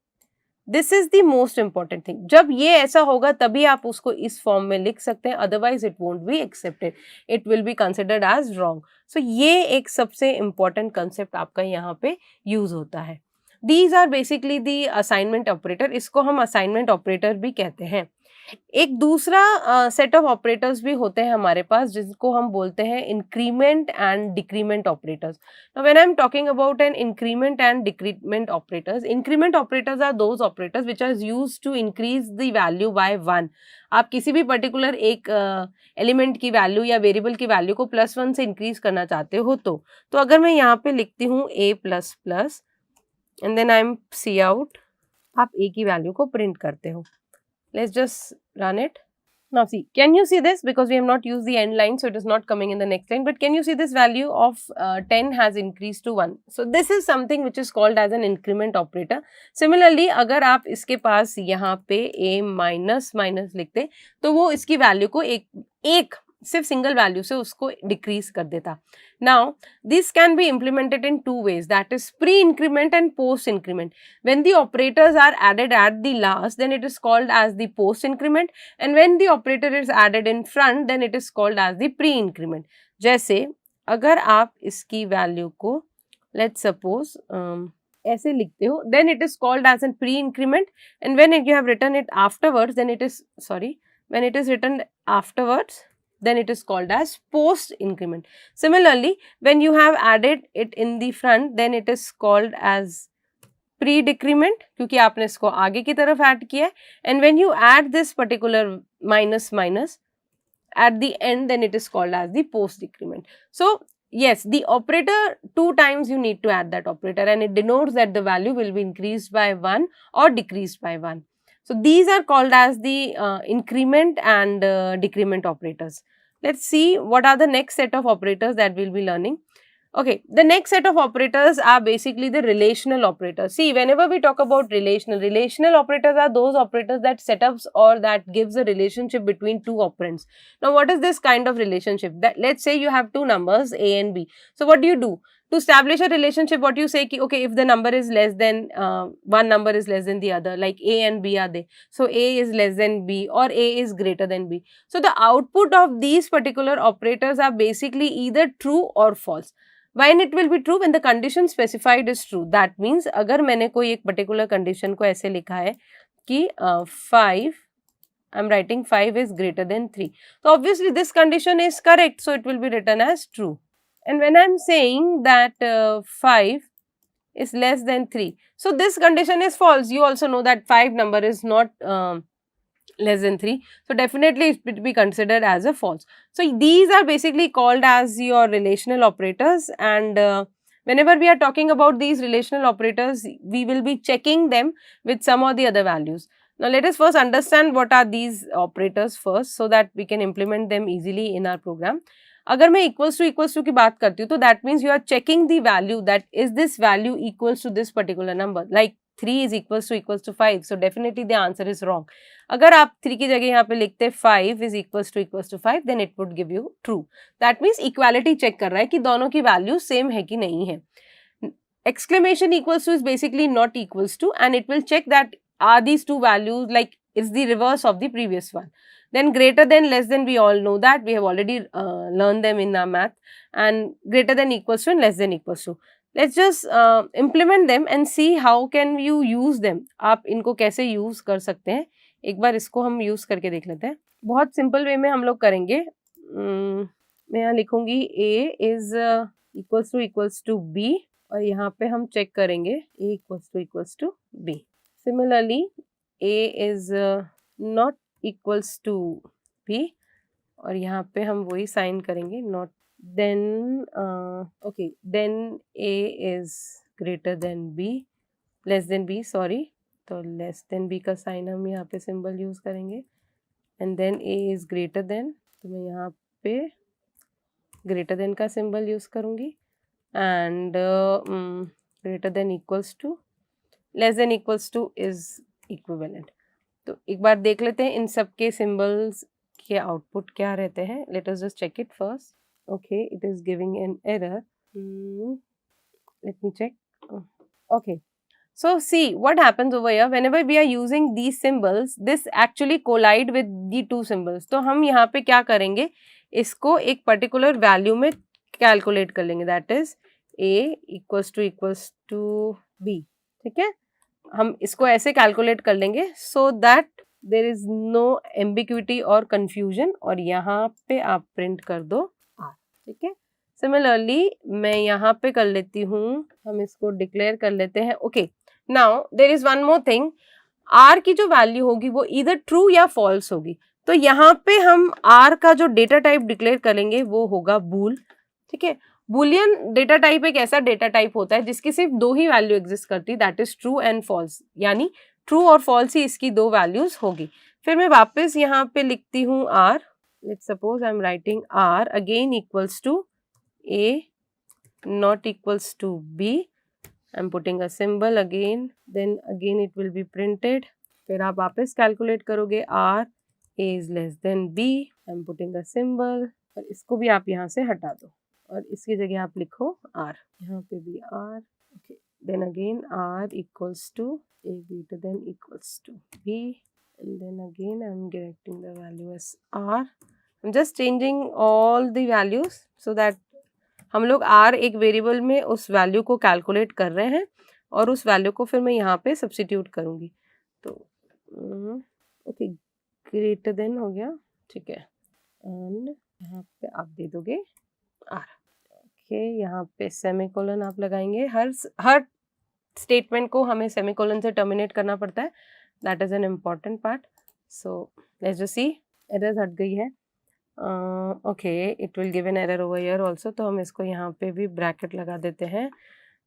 This is the most important thing. जब ये ऐसा होगा तभी आप उसको इस फॉर्म में लिख सकते हैं, otherwise it won't be accepted, it will be considered as wrong. So ये एक सबसे इम्पॉर्टेंट कंसेप्ट आपका यहाँ पे यूज होता है. These are basically the assignment operator. इसको हम असाइनमेंट ऑपरेटर भी कहते हैं. एक दूसरा सेट ऑफ ऑपरेटर्स भी होते हैं हमारे पास जिसको हम बोलते हैं increment and decrement operators. Now when I am talking about an increment and decrement operators, increment operators are those operators which are used to increase the value by 1. आप किसी भी पर्टिकुलर एक एलिमेंट की वैल्यू या variable की value को +1 से increase करना चाहते हो तो अगर मैं यहाँ पे लिखती हूँ a plus plus and then I am cout, आप a की वैल्यू को प्रिंट करते हो. Let's just run it. Now see, can you see this? Because we have not used the end line, so it is not coming in the next line. But can you see this value of 10 has increased to 1? So this is something which is called as an increment operator. Similarly, अगर आप इसके पास यहाँ पे a minus minus लिखते तो वो इसकी value को एक सिर्फ सिंगल वैल्यू से उसको डिक्रीज कर देता. Now this can be implemented in two ways, that is pre increment and post increment. When the operators are added at the last then it is called as the post increment, and when the operator is added in front then it is called as the pre increment. जैसे अगर आप इसकी value को let's suppose ऐसे लिखते हो then it is called as an pre increment, and when you have written it afterwards then it is when it is written afterwards then it is called as post increment. Similarly, when you have added it in the front then it is called as pre decrement क्योंकि आपने इसको आगे की तरफ add किया है, and when you add this particular minus minus at the end then it is called as the post decrement. So yes, the operator 2 times you need to add that operator and it denotes that the value will be increased by 1 or decreased by 1. So these are called as the increment and decrement operators. Let's see what are the next set of operators that we'll be learning. Okay, the next set of operators are basically the relational operators. See, whenever we talk about relational operators are those operators that set ups or that gives a relationship between two operands. Now, what is this kind of relationship? That let's say you have two numbers a and b. So, what do? To establish a relationship, what you say ki, okay, if the number is less than one number is less than the other, like a and b are they, so a is less than b or a is greater than b. So the output of these particular operators are basically either true or false. When it will be true? When the condition specified is true. That means अगर मैंने कोई एक particular condition को ऐसे लिखा है कि 5 I am writing 5 is greater than 3. So obviously this condition is correct, so it will be written as true. And when I am saying that 5 is less than 3, so this condition is false. You also know that 5 number is not less than 3. So definitely it will be considered as a false. So these are basically called as your relational operators, and whenever we are talking about these relational operators, we will be checking them with some or the other values. Now let us first understand what are these operators first so that we can implement them easily in our program. अगर मैं equals to की बात करती हूँ तो that means you are checking the value that is this value equals to this particular number, like 3 is equals to 5, so definitely the answer is wrong. अगर आप 3 की जगह यहाँ पे लिखते 5 is equals to 5 then it would give you true. That means equality check कर रहा है कि दोनों की value same है कि नहीं है. Exclamation equals to is basically not equals to, and it will check that are these two values like it's the reverse of the previous one. Then greater than, less than, we all know that, we have already learned them in our math, and greater than equals to and less than equals to. Let's just implement them and see how can you use them. आप इनको कैसे use कर सकते हैं, एक बार इसको हम use करके देख लेते हैं. बहुत simple way में हम लोग करेंगे. मैं यहाँ लिखूंगी a is equals to b और यहाँ पे हम check करेंगे a equals to b. Similarly, a is not equals to b और यहाँ पे हम वही साइन करेंगे not. Then okay, then a is greater than b, less than b, sorry, तो less than b का साइन हम यहाँ पे सिंबल यूज करेंगे, and then a is greater than, तो मैं यहाँ पे greater than का सिंबल यूज करूँगी, and greater than equals to, less than equals to is equivalent. तो एक बार देख लेते हैं इन सब के सिंबल्स के आउटपुट क्या रहते हैं. Let us just check it first. Okay, it is giving an error. Let me check. Okay, so see what happens over here. Whenever we are using these symbols, this actually collide with the two symbols. तो हम यहाँ पे क्या करेंगे, इसको एक particular value में calculate कर लेंगे, that is a equals to b. ठीक है, हम इसको ऐसे कैलकुलेट कर लेंगे so that there is no ambiguity और कंफ्यूजन, और यहाँ पे आप प्रिंट कर दो आर, ठीक है। सिमिलरली मैं यहाँ पे कर लेती हूँ, हम इसको डिक्लेयर कर लेते हैं। Okay, now there is one more thing, r की जो वैल्यू होगी वो इधर ट्रू या फॉल्स होगी, तो यहाँ पे हम आर का जो डेटा टाइप डिक्लेयर करेंगे वो होगा बूल, ठीक है। बुलियन डेटा टाइप एक ऐसा डेटा टाइप होता है जिसकी सिर्फ दो ही वैल्यू एग्जिस्ट करती, that is true and false, यानी ट्रू और फॉल्स ही इसकी दो वैल्यूज होगी। फिर मैं वापस यहाँ पे लिखती हूँ r, let's suppose I am writing r again equals to a not equals to b, I'm putting a symbol again, then again it will be printed। फिर आप वापस कैलकुलेट करोगे r a is less than b, I'm putting a symbol, और इसको भी आप यहाँ से हटा दो और इसकी जगह आप लिखो r, यहाँ पे भी r, okay, then again r equals to a greater than equals to b, and then again I'm getting the value as r, I'm just changing all the values so that हम लोग r एक variable में उस value को calculate कर रहे हैं और उस वैल्यू को फिर मैं यहाँ पे सब्स्टिट्यूट करूँगी। तो ओके, ग्रेटर देन हो गया, ठीक है, एंड यहाँ पे आप दे दोगे r, ओके। यहाँ पे सेमीकोलन आप लगाएंगे, हर स्टेटमेंट को हमें सेमीकोलन से टर्मिनेट करना पड़ता है, that is an important part. So let's just C, error हट गई है, okay, it will give an error over here also, तो हम इसको यहाँ पे भी ब्रैकेट लगा देते हैं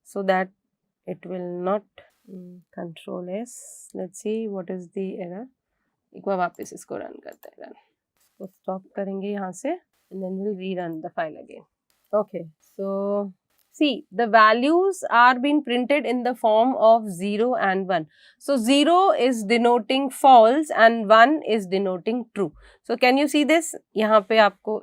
सो that it will not control S, let's see what is the error. एक बार वापस इसको रन करते हैं, रन इसको स्टॉप करेंगे यहाँ से and then will rerun the file again. Okay, so see the values are being printed in the form of 0 and 1, so 0 is denoting false and 1 is denoting true, so can you see this, यहाँ पे आपको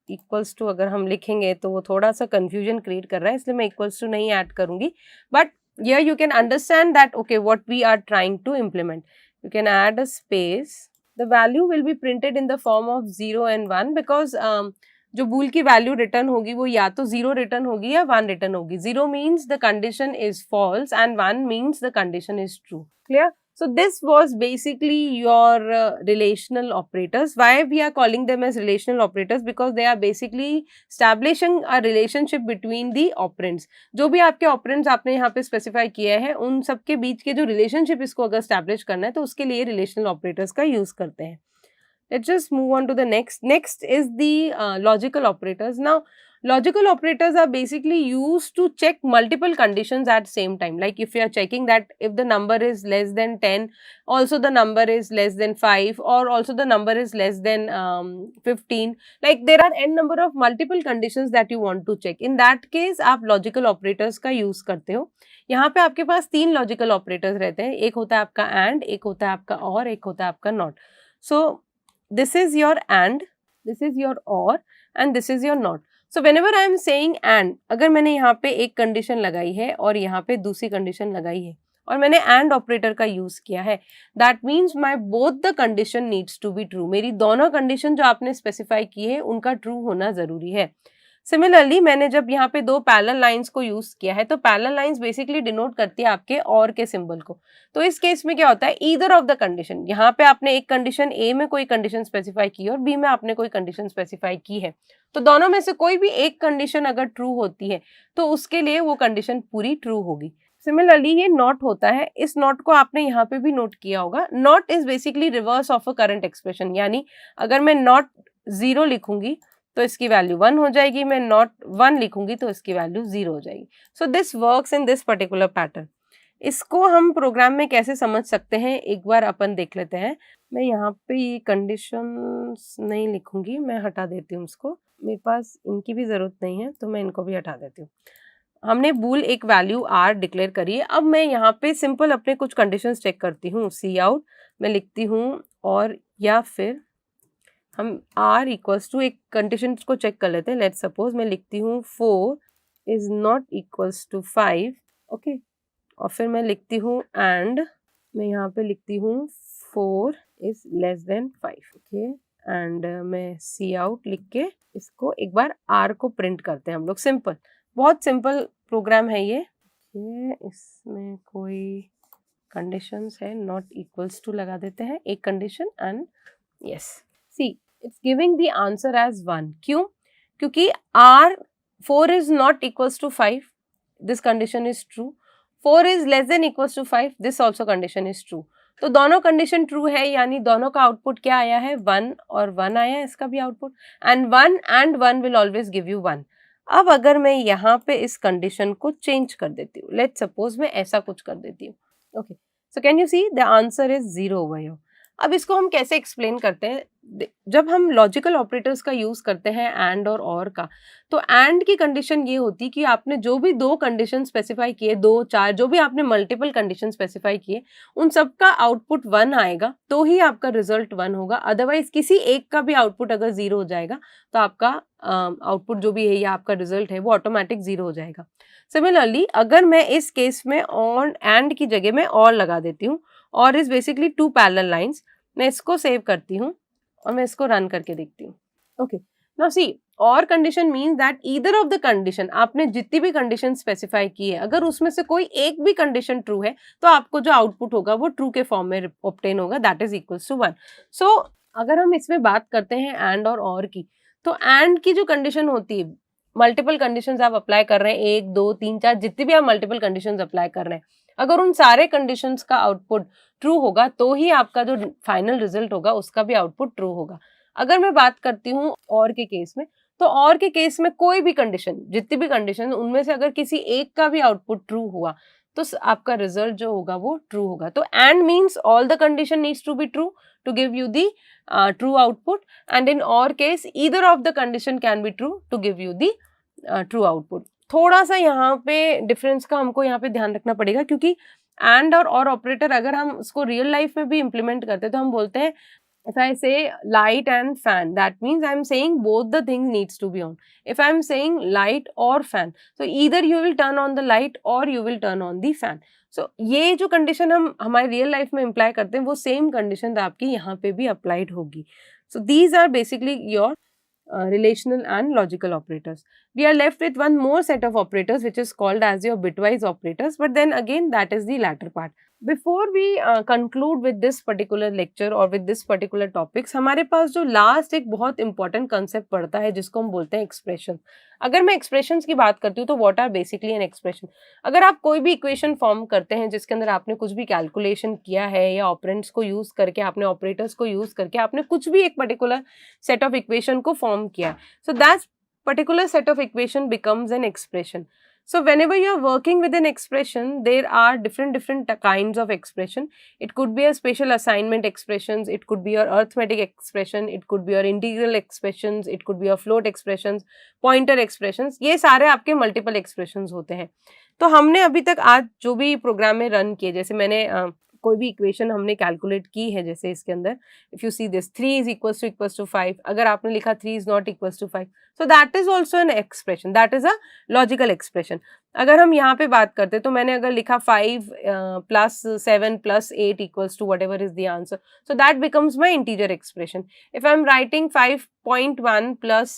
equals to अगर हम लिखेंगे तो वो थोड़ा सा confusion create कर रहा है, इसलिए मैं equals to नहीं add करूँगी, but here you can understand that okay what we are trying to implement, you can add a space, the value will be printed in the form of 0 and 1 because जो बूल की value return होगी वो या तो 0 return होगी या 1 return होगी। 0 means the condition is false and 1 means the condition is true, clear. So this was basically your relational operators. Why we are calling them as relational operators? Because they are basically establishing a relationship between the operands. जो भी आपके operands आपने यहाँ पे specify किए हैं उन सब के बीच के जो relationship इसको अगर establish करना है तो उसके लिए relational operators का use करते हैं। Let's just move on to the next. Next is the logical operators. Now, logical operators are basically used to check multiple conditions at same time. Like if you are checking that if the number is less than 10, also the number is less than 5, or also the number is less than 15. Like there are n number of multiple conditions that you want to check. In that case, आप logical operators का use करते हो. यहाँ पे आपके पास 3 logical operators रहते हैं. एक होता है आपका and, एक होता है आपका or, एक होता है आपका not. So this is your and, this is your or, and this is your not. So whenever I am saying and, अगर मैंने यहाँ पे एक कंडीशन लगाई है और यहाँ पे दूसरी कंडीशन लगाई है और मैंने and ऑपरेटर का यूज किया है, that means my both the condition needs to be true. मेरी दोनों कंडीशन जो आपने स्पेसिफाई की है उनका ट्रू होना जरूरी है। सिमिलरली मैंने जब यहाँ पे दो पैरेलल लाइंस को यूज किया है तो पैरेलल लाइंस बेसिकली डिनोट करती है आपके और के सिंबल को। तो इस केस में क्या होता है, ईदर ऑफ द कंडीशन, यहाँ पे आपने एक कंडीशन ए में कोई कंडीशन स्पेसिफाई की और बी में आपने कोई कंडीशन स्पेसिफाई की है, तो दोनों में से कोई भी एक कंडीशन अगर ट्रू होती है तो उसके लिए वो कंडीशन पूरी ट्रू होगी। सिमिलरली ये नॉट होता है, इस नॉट को आपने यहाँ पे भी नोट किया होगा। Not is basically reverse of a current expression, यानी अगर मैं नॉट 0 लिखूंगी तो इसकी वैल्यू 1 हो जाएगी, मैं नॉट 1 लिखूंगी तो इसकी वैल्यू 0 हो जाएगी। So this works in this particular pattern. इसको हम प्रोग्राम में कैसे समझ सकते हैं एक बार अपन देख लेते हैं। मैं यहाँ पे ये कंडीशंस नहीं लिखूंगी, मैं हटा देती हूँ उसको, मेरे पास इनकी भी ज़रूरत नहीं है तो मैं इनको भी हटा देती हूँ। हमने बूल एक वैल्यू r डिक्लेयर करी है। अब मैं यहाँ पे सिंपल अपने कुछ कंडीशंस चेक करती हूँ। सी आउट मैं लिखती हूँ और या फिर हम r इक्वल्स टू एक कंडीशन को चेक कर लेते हैं। लेट्स सपोज मैं लिखती हूँ 4 is not equals to 5, okay, और फिर मैं लिखती हूँ एंड मैं यहाँ पे लिखती हूँ 4 is less then 5, okay, and मैं सी आउट लिख के इसको एक बार r को प्रिंट करते हैं हम लोग। सिंपल, बहुत सिंपल प्रोग्राम है ये। इसमें कोई कंडीशंस है, नॉट इक्वल्स टू लगा देते हैं एक condition and yes, see it's giving the answer as 1. क्यों? क्योंकि r 4 is not equals to 5, this condition is true. 4 is less than equals to 5, this also condition is true. तो दोनों condition true है, यानी दोनों का आउटपुट क्या आया है, 1 और 1 आया है इसका भी output, and 1 and 1 will always give you 1. अब अगर मैं यहाँ पे इस कंडीशन को चेंज कर देती हूँ, लेट्स सपोज मैं ऐसा कुछ कर देती हूँ. Okay, so can you see the answer is 0 over here. अब इसको हम कैसे एक्सप्लेन करते हैं? जब हम लॉजिकल ऑपरेटर्स का यूज करते हैं एंड और का, तो एंड की कंडीशन ये होती कि आपने जो भी दो कंडीशन स्पेसिफाई किए, 2, 4, जो भी आपने मल्टीपल कंडीशन स्पेसिफाई किए, उन सब का आउटपुट 1 आएगा तो ही आपका रिजल्ट 1 होगा. अदरवाइज किसी एक का भी आउटपुट अगर 0 हो जाएगा तो आपका आउटपुट जो भी है या आपका रिजल्ट है वो ऑटोमेटिक 0 हो जाएगा. सिमिलरली अगर मैं इस केस में ऑन एंड की जगह में और लगा देती हूँ, और इज बेसिकली 2 पैरेलल लाइंस, मैं इसको सेव करती हूँ और मैं इसको रन करके देखती हूँ. ओके, नाउ सी, और condition means that either of the condition, आपने जितनी भी कंडीशन स्पेसिफाई की है, अगर उसमें से कोई एक भी कंडीशन ट्रू है तो आपको जो आउटपुट होगा वो ट्रू के फॉर्म में ऑब्टेन होगा, दैट इज इक्वल्स टू 1. सो अगर हम इसमें बात करते हैं एंड और की, तो एंड की जो कंडीशन होती है, मल्टीपल कंडीशंस आप अप्लाई कर रहे हैं, 1, 2, 3, 4, जितनी भी आप मल्टीपल कंडीशंस अप्लाई कर रहे हैं, अगर उन सारे कंडीशंस का आउटपुट ट्रू होगा तो ही आपका जो फाइनल रिजल्ट होगा उसका भी आउटपुट ट्रू होगा. अगर मैं बात करती हूँ और के केस में, तो और के केस में कोई भी कंडीशन, जितनी भी कंडीशन, उनमें से अगर किसी एक का भी आउटपुट ट्रू हुआ तो आपका रिजल्ट जो होगा वो ट्रू होगा. तो and means all the condition needs to be true to give you the true output, and in और case either of the condition can be true to give you the true output. थोड़ा सा यहाँ पे difference का हमको यहाँ पे ध्यान रखना पड़ेगा, क्योंकि एंड और ऑपरेटर अगर हम उसको रियल लाइफ में भी इम्प्लीमेंट करते हैं तो हम बोलते हैं, if I say light and fan, that means I'm saying both the things needs to be on. If I'm saying light or fan, so either you will turn on the light or you will turn on the fan. So ये जो condition हम हमारे real life में imply करते हैं वो same condition आपकी यहाँ पे भी अप्लाइड होगी. So these are basically your relational and logical operators. We are left with one more set of operators which is called as your bitwise operators, but then again that is the latter part. Before we conclude with this particular lecture or with this particular topics, हमारे पास जो last एक बहुत important concept पड़ता है जिसको हम बोलते हैं एक्सप्रेशन. अगर मैं एक्सप्रेशंस की बात करती हूँ तो what are basically an expression. अगर आप कोई भी इक्वेशन फॉर्म करते हैं जिसके अंदर आपने कुछ भी कैलकुलेशन किया है या ऑपरेंड्स को यूज करके, आपने ऑपरेटर्स को यूज करके आपने कुछ भी एक पर्टिकुलर सेट ऑफ इक्वेशन को फॉर्म किया है, so that particular set of equation becomes an expression. So whenever you are working with an expression, there are different kinds of expression. It could be a special assignment expressions, it could be your arithmetic expression, it could be your integral expressions, it could be your float expressions, pointer expressions. ये सारे आपके multiple expressions होते हैं. तो हमने अभी तक आज जो भी प्रोग्राम में रन किए, जैसे मैंने कोई भी इक्वेशन हमने कैलकुलेट की है, जैसे इसके अंदर if you see this 3 is equals to 5, अगर आपने लिखा 3 is not equals to 5, so that is also an expression, that is a logical expression. अगर हम यहाँ पे बात करते तो मैंने अगर लिखा 5 plus 7 plus 8 equals to whatever is the answer, so that becomes my integer expression. If I am writing 5.1 plus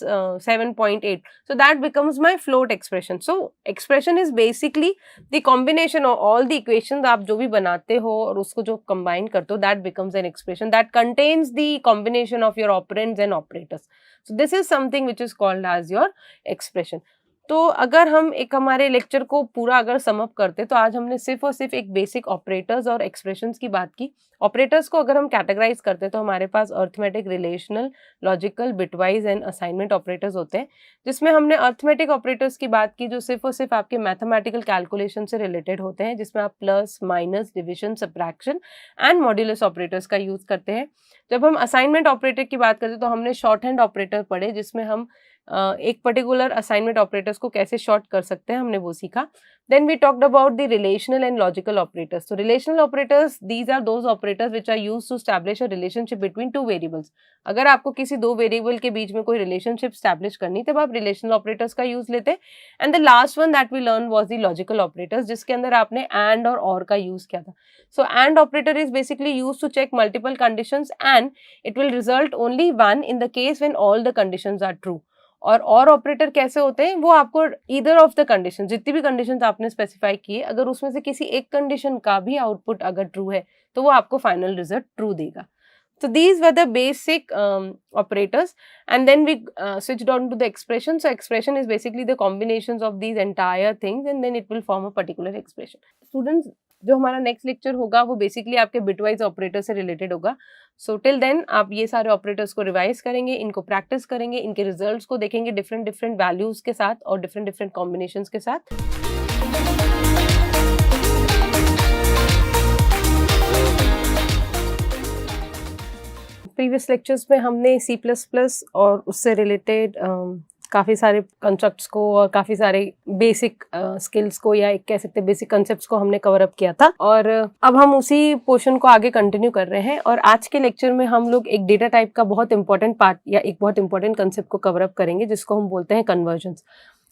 7.8, so that becomes my float expression. So expression is basically the combination of all the equations आप जो भी बनाते हो और उसको जो combine करते हो, that becomes an expression that contains the combination of your operands and operators. So this is something which is called as your expression. तो अगर हम एक हमारे लेक्चर को पूरा अगर समअप करते तो आज हमने सिर्फ और सिर्फ एक बेसिक ऑपरेटर्स और एक्सप्रेशंस की बात की. ऑपरेटर्स को अगर हम कैटेगराइज करते तो हमारे पास arithmetic, relational, logical, bitwise and assignment operators होते हैं, जिसमें हमने अर्थमेटिक ऑपरेटर्स की बात की जो सिर्फ और सिर्फ आपके मैथमेटिकल कैलकुलेशन से रिलेटेड होते हैं, जिसमें आप plus, minus, division, subtraction and modulus operators का यूज करते हैं. जब हम असाइनमेंट ऑपरेटर की बात करते तो हमने शॉर्ट हैंड ऑपरेटर पढ़े, जिसमें हम एक पर्टिकुलर असाइनमेंट ऑपरेटर्स को कैसे शॉर्ट कर सकते हैं, हमने वो सीखा. Then we talked about the relational and logical operators. तो relational operators, these are those operators which are used to establish a relationship between two variables. अगर आपको किसी दो वेरिएबल के बीच में कोई रिलेशनशिप एस्टैब्लिश करनी तब आप रिलेशनल ऑपरेटर्स का यूज लेते हैं. And the last one that we learn was the logical operators, जिसके अंदर आपने एंड और का यूज किया था. So and operator is basically used to check multiple conditions and it will result only one in the case when all the conditions are true. और operator कैसे होते हैं, वो आपको ईदर ऑफ द कंडीशन, जितनी भी कंडीशंस आपने specify की है, अगर उसमें से किसी एक कंडीशन का भी आउटपुट अगर ट्रू है तो वो आपको फाइनल रिजल्ट ट्रू देगा. So these were the basic operators, and then we switched on to the expression. So expression is basically the combinations of these entire things, and then it will form a particular expression. Students, जो हमारा next lecture होगा वो basically आपके bitwise operator से related होगा. So till then आप ये सारे ऑपरेटर्स को रिवाइज करेंगे, इनको प्रैक्टिस करेंगे, इनके रिजल्ट्स को देखेंगे डिफरेंट वैल्यूज के साथ और डिफरेंट कॉम्बिनेशंस के साथ. प्रीवियस लेक्चर्स में हमने C++ और उससे रिलेटेड काफ़ी सारे कंसेप्ट्स को और काफ़ी सारे बेसिक स्किल्स को या कह सकते हैं बेसिक कंसेप्ट्स को हमने कवर अप किया था, और अब हम उसी पोर्शन को आगे कंटिन्यू कर रहे हैं. और आज के लेक्चर में हम लोग एक डेटा टाइप का बहुत इंपॉर्टेंट पार्ट या एक बहुत इंपॉर्टेंट कंसेप्ट को कवर अप करेंगे, जिसको हम बोलते हैं कन्वर्जन्स.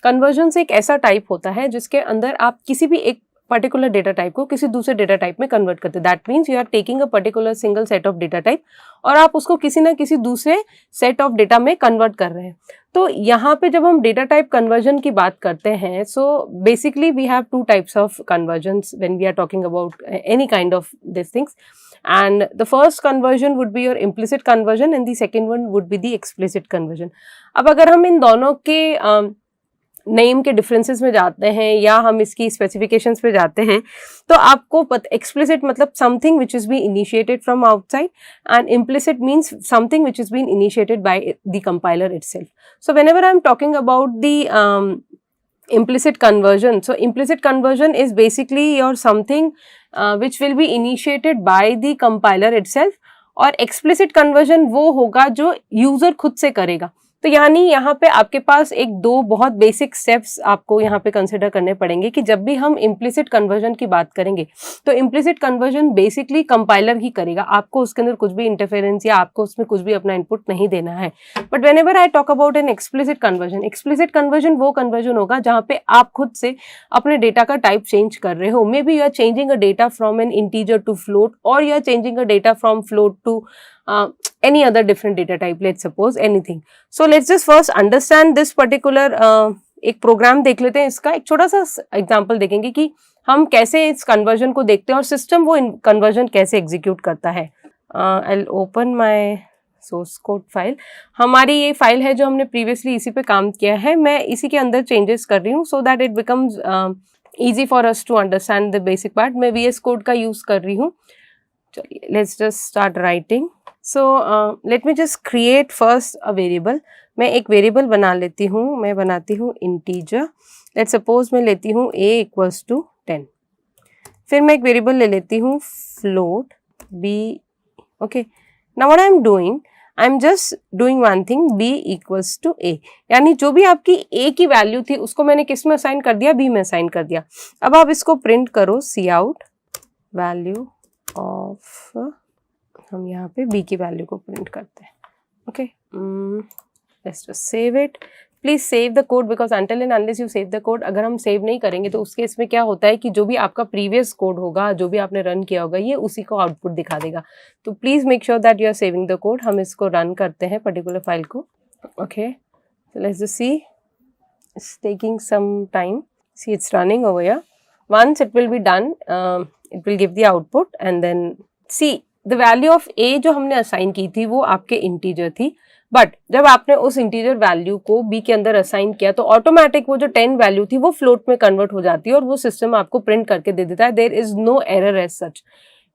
कन्वर्जन्स एक ऐसा टाइप होता है जिसके अंदर आप किसी भी एक पर्टिकुलर डेटा टाइप को किसी दूसरे डेटा टाइप में कन्वर्ट करते हैं. That means you are taking a particular single set of data type और आप उसको किसी ना किसी दूसरे सेट ऑफ डेटा में कन्वर्ट कर रहे हैं. तो यहाँ पे जब हम डेटा टाइप कन्वर्जन की बात करते हैं, so basically we have two types of conversions when we are talking about any kind of this things. And the first conversion would be your implicit conversion and the second one would be the explicit conversion. अब अगर हम इन दोनों के name के differences में जाते हैं या हम इसकी स्पेसिफिकेशंस पे जाते हैं, तो आपको एक्सप्लिसिट मतलब something which is been initiated from outside and implicit means something which is been initiated by the compiler itself. So whenever I am talking about the implicit conversion, so implicit conversion is basically your something which will be initiated by the compiler itself, और explicit conversion वो होगा जो user खुद से करेगा. तो यानी यहाँ पे आपके पास एक दो बहुत बेसिक स्टेप्स आपको यहाँ पे कंसिडर करने पड़ेंगे कि जब भी हम इम्प्लिसिट कन्वर्जन की बात करेंगे तो इम्प्लिसिट कन्वर्जन बेसिकली कंपाइलर ही करेगा, आपको उसके अंदर कुछ भी इंटरफेरेंस या आपको उसमें कुछ भी अपना इनपुट नहीं देना है. But whenever I talk about an explicit conversion वो कन्वर्जन होगा जहाँ पे आप खुद से अपने डेटा का टाइप चेंज कर रहे हो. Maybe you are changing a data from an integer to float, और you are changing a data from float to any other different data type, let's suppose anything. So let's just first understand this particular एक programme देख लेते हैं. इसका एक छोटा सा example देखेंगे कि हम कैसे इस कन्वर्जन को देखते हैं और सिस्टम वो कन्वर्जन कैसे एग्जीक्यूट करता है. I will open my source code file. हमारी ये फाइल है जो हमने प्रीवियसली इसी पे काम किया है. मैं इसी के अंदर चेंजेस कर रही हूँ so that it becomes easy for us to understand the basic part. मैं VS कोड का यूज कर रही हूँ. चलिए let's just start writing. So let me just create first a variable. मैं एक वेरिएबल बना लेती हूँ. मैं बनाती हूँ इंटीजर. लेट्स सपोज मैं लेती हूँ a इक्वल्स टू 10. फिर मैं एक वेरिएबल ले लेती हूँ float b. Okay, now what I am doing, I am just doing one thing, b equals to a. यानी जो भी आपकी a की वैल्यू थी उसको मैंने किस में असाइन कर दिया, b में असाइन कर दिया. अब आप इसको प्रिंट करो, सी आउट वैल्यू ऑफ, हम यहाँ पे b की वैल्यू को प्रिंट करते हैं. Okay, let's just save it. Please save the code because until and unless you save the code, अगर हम सेव नहीं करेंगे तो उसके इसमें क्या होता है कि जो भी आपका प्रीवियस कोड होगा, जो भी आपने रन किया होगा, ये उसी को आउटपुट दिखा देगा. तो please make sure that you are saving the code. हम इसको रन करते हैं पर्टिकुलर फाइल को. Okay, let's just see, it's taking some time. See it's running over here. Once it will be done, it will give the output and then see the value of a जो हमने assign की थी वो आपके integer थी. But जब आपने उस इंटीजर वैल्यू को b के अंदर असाइन किया तो ऑटोमेटिक वो जो 10 वैल्यू थी वो फ्लोट में कन्वर्ट हो जाती है और वो सिस्टम आपको प्रिंट करके दे देता है. There is no error as such.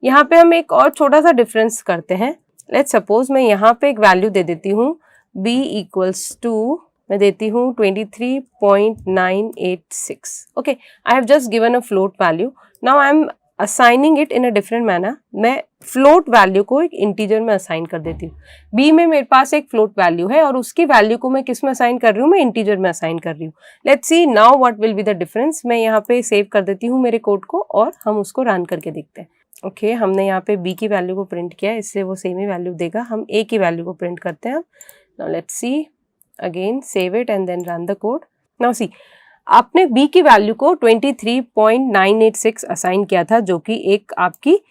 यहाँ पे हम एक और छोटा सा डिफरेंस करते हैं. लेट्स सपोज मैं यहाँ पे एक वैल्यू दे देती हूँ b इक्वल्स टू, मैं देती हूँ 23.986. Okay, I have just given a float value. Now I am assigning it in a different manner. मैं फ्लोट वैल्यू को एक इंटीजर में असाइन कर देती हूँ. बी में मेरे पास एक फ्लोट वैल्यू है और उसकी वैल्यू को मैं किस में असाइन कर रही हूँ, मैं इंटीजर में असाइन कर रही हूँ. Let's see now what will be the difference. मैं यहाँ पे सेव कर देती हूँ मेरे कोड को और हम उसको रन करके देखते हैं. ओके, हमने यहाँ पे बी की वैल्यू को प्रिंट किया है, इसलिए वो सेम ही वैल्यू देगा. हम ए की वैल्यू को प्रिंट करते हैं. Now let's see again, save it and then run the code. Now see, आपने b की वैल्यू को 23.986 असाइन किया था जो कि एक आपकी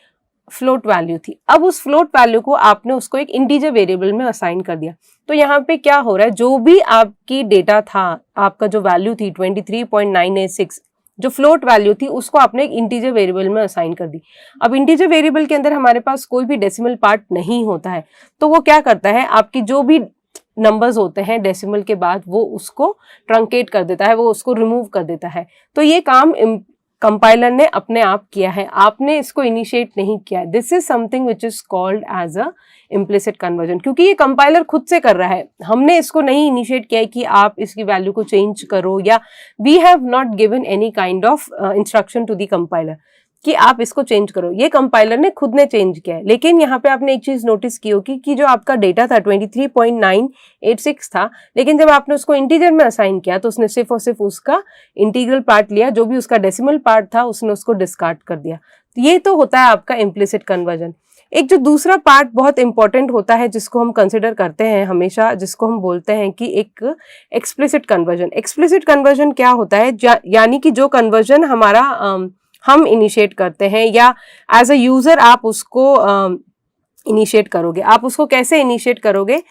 फ्लोट वैल्यू थी। अब उस फ्लोट वैल्यू को आपने उसको एक इंटीजर वेरिएबल में असाइन कर दिया। तो यहाँ पे क्या हो रहा है, जो भी आपकी डेटा था, आपका जो वैल्यू थी 23.986, जो फ्लोट वैल्यू थी उसको आपने एक इंटीजर वेरिएबल में असाइन कर दी। अब इंटीजर वेरिएबल के अंदर हमारे पास कोई भी डेसिमल पार्ट नहीं होता है, तो वो क्या करता है, आपकी जो भी नंबर्स होते हैं डेसिमल के बाद वो उसको ट्रंकेट कर देता है, वो उसको रिमूव कर देता है। तो ये काम कंपाइलर ने अपने आप किया है, आपने इसको इनिशिएट नहीं किया है। This is something which is called as a implicit conversion, क्योंकि ये कंपाइलर खुद से कर रहा है, हमने इसको नहीं इनिशिएट किया है कि आप इसकी वैल्यू को चेंज करो, या we have not given any kind of instruction to the compiler कि आप इसको चेंज करो। ये कंपाइलर ने खुद ने चेंज किया है। लेकिन यहाँ पे आपने एक चीज नोटिस की होगी कि जो आपका डेटा था 23.986 था, लेकिन जब आपने उसको इंटीजर में असाइन किया तो उसने सिर्फ और सिर्फ उसका इंटीग्रल पार्ट लिया, जो भी उसका डेसिमल पार्ट था उसने उसको डिस्कार्ड कर दिया। तो ये तो होता है आपका इम्प्लिसिट कन्वर्जन। एक जो दूसरा पार्ट बहुत इंपॉर्टेंट होता है जिसको हम कंसिडर करते हैं हमेशा, जिसको हम बोलते हैं कि एक एक्सप्लिसिट कन्वर्जन। एक्सप्लिसिट कन्वर्जन क्या होता है, यानी कि जो कन्वर्जन हमारा हम इनिशिएट करते हैं या एज अ यूजर आप उसको इनिशिएट करोगे। आप उसको कैसे इनिशिएट करोगे,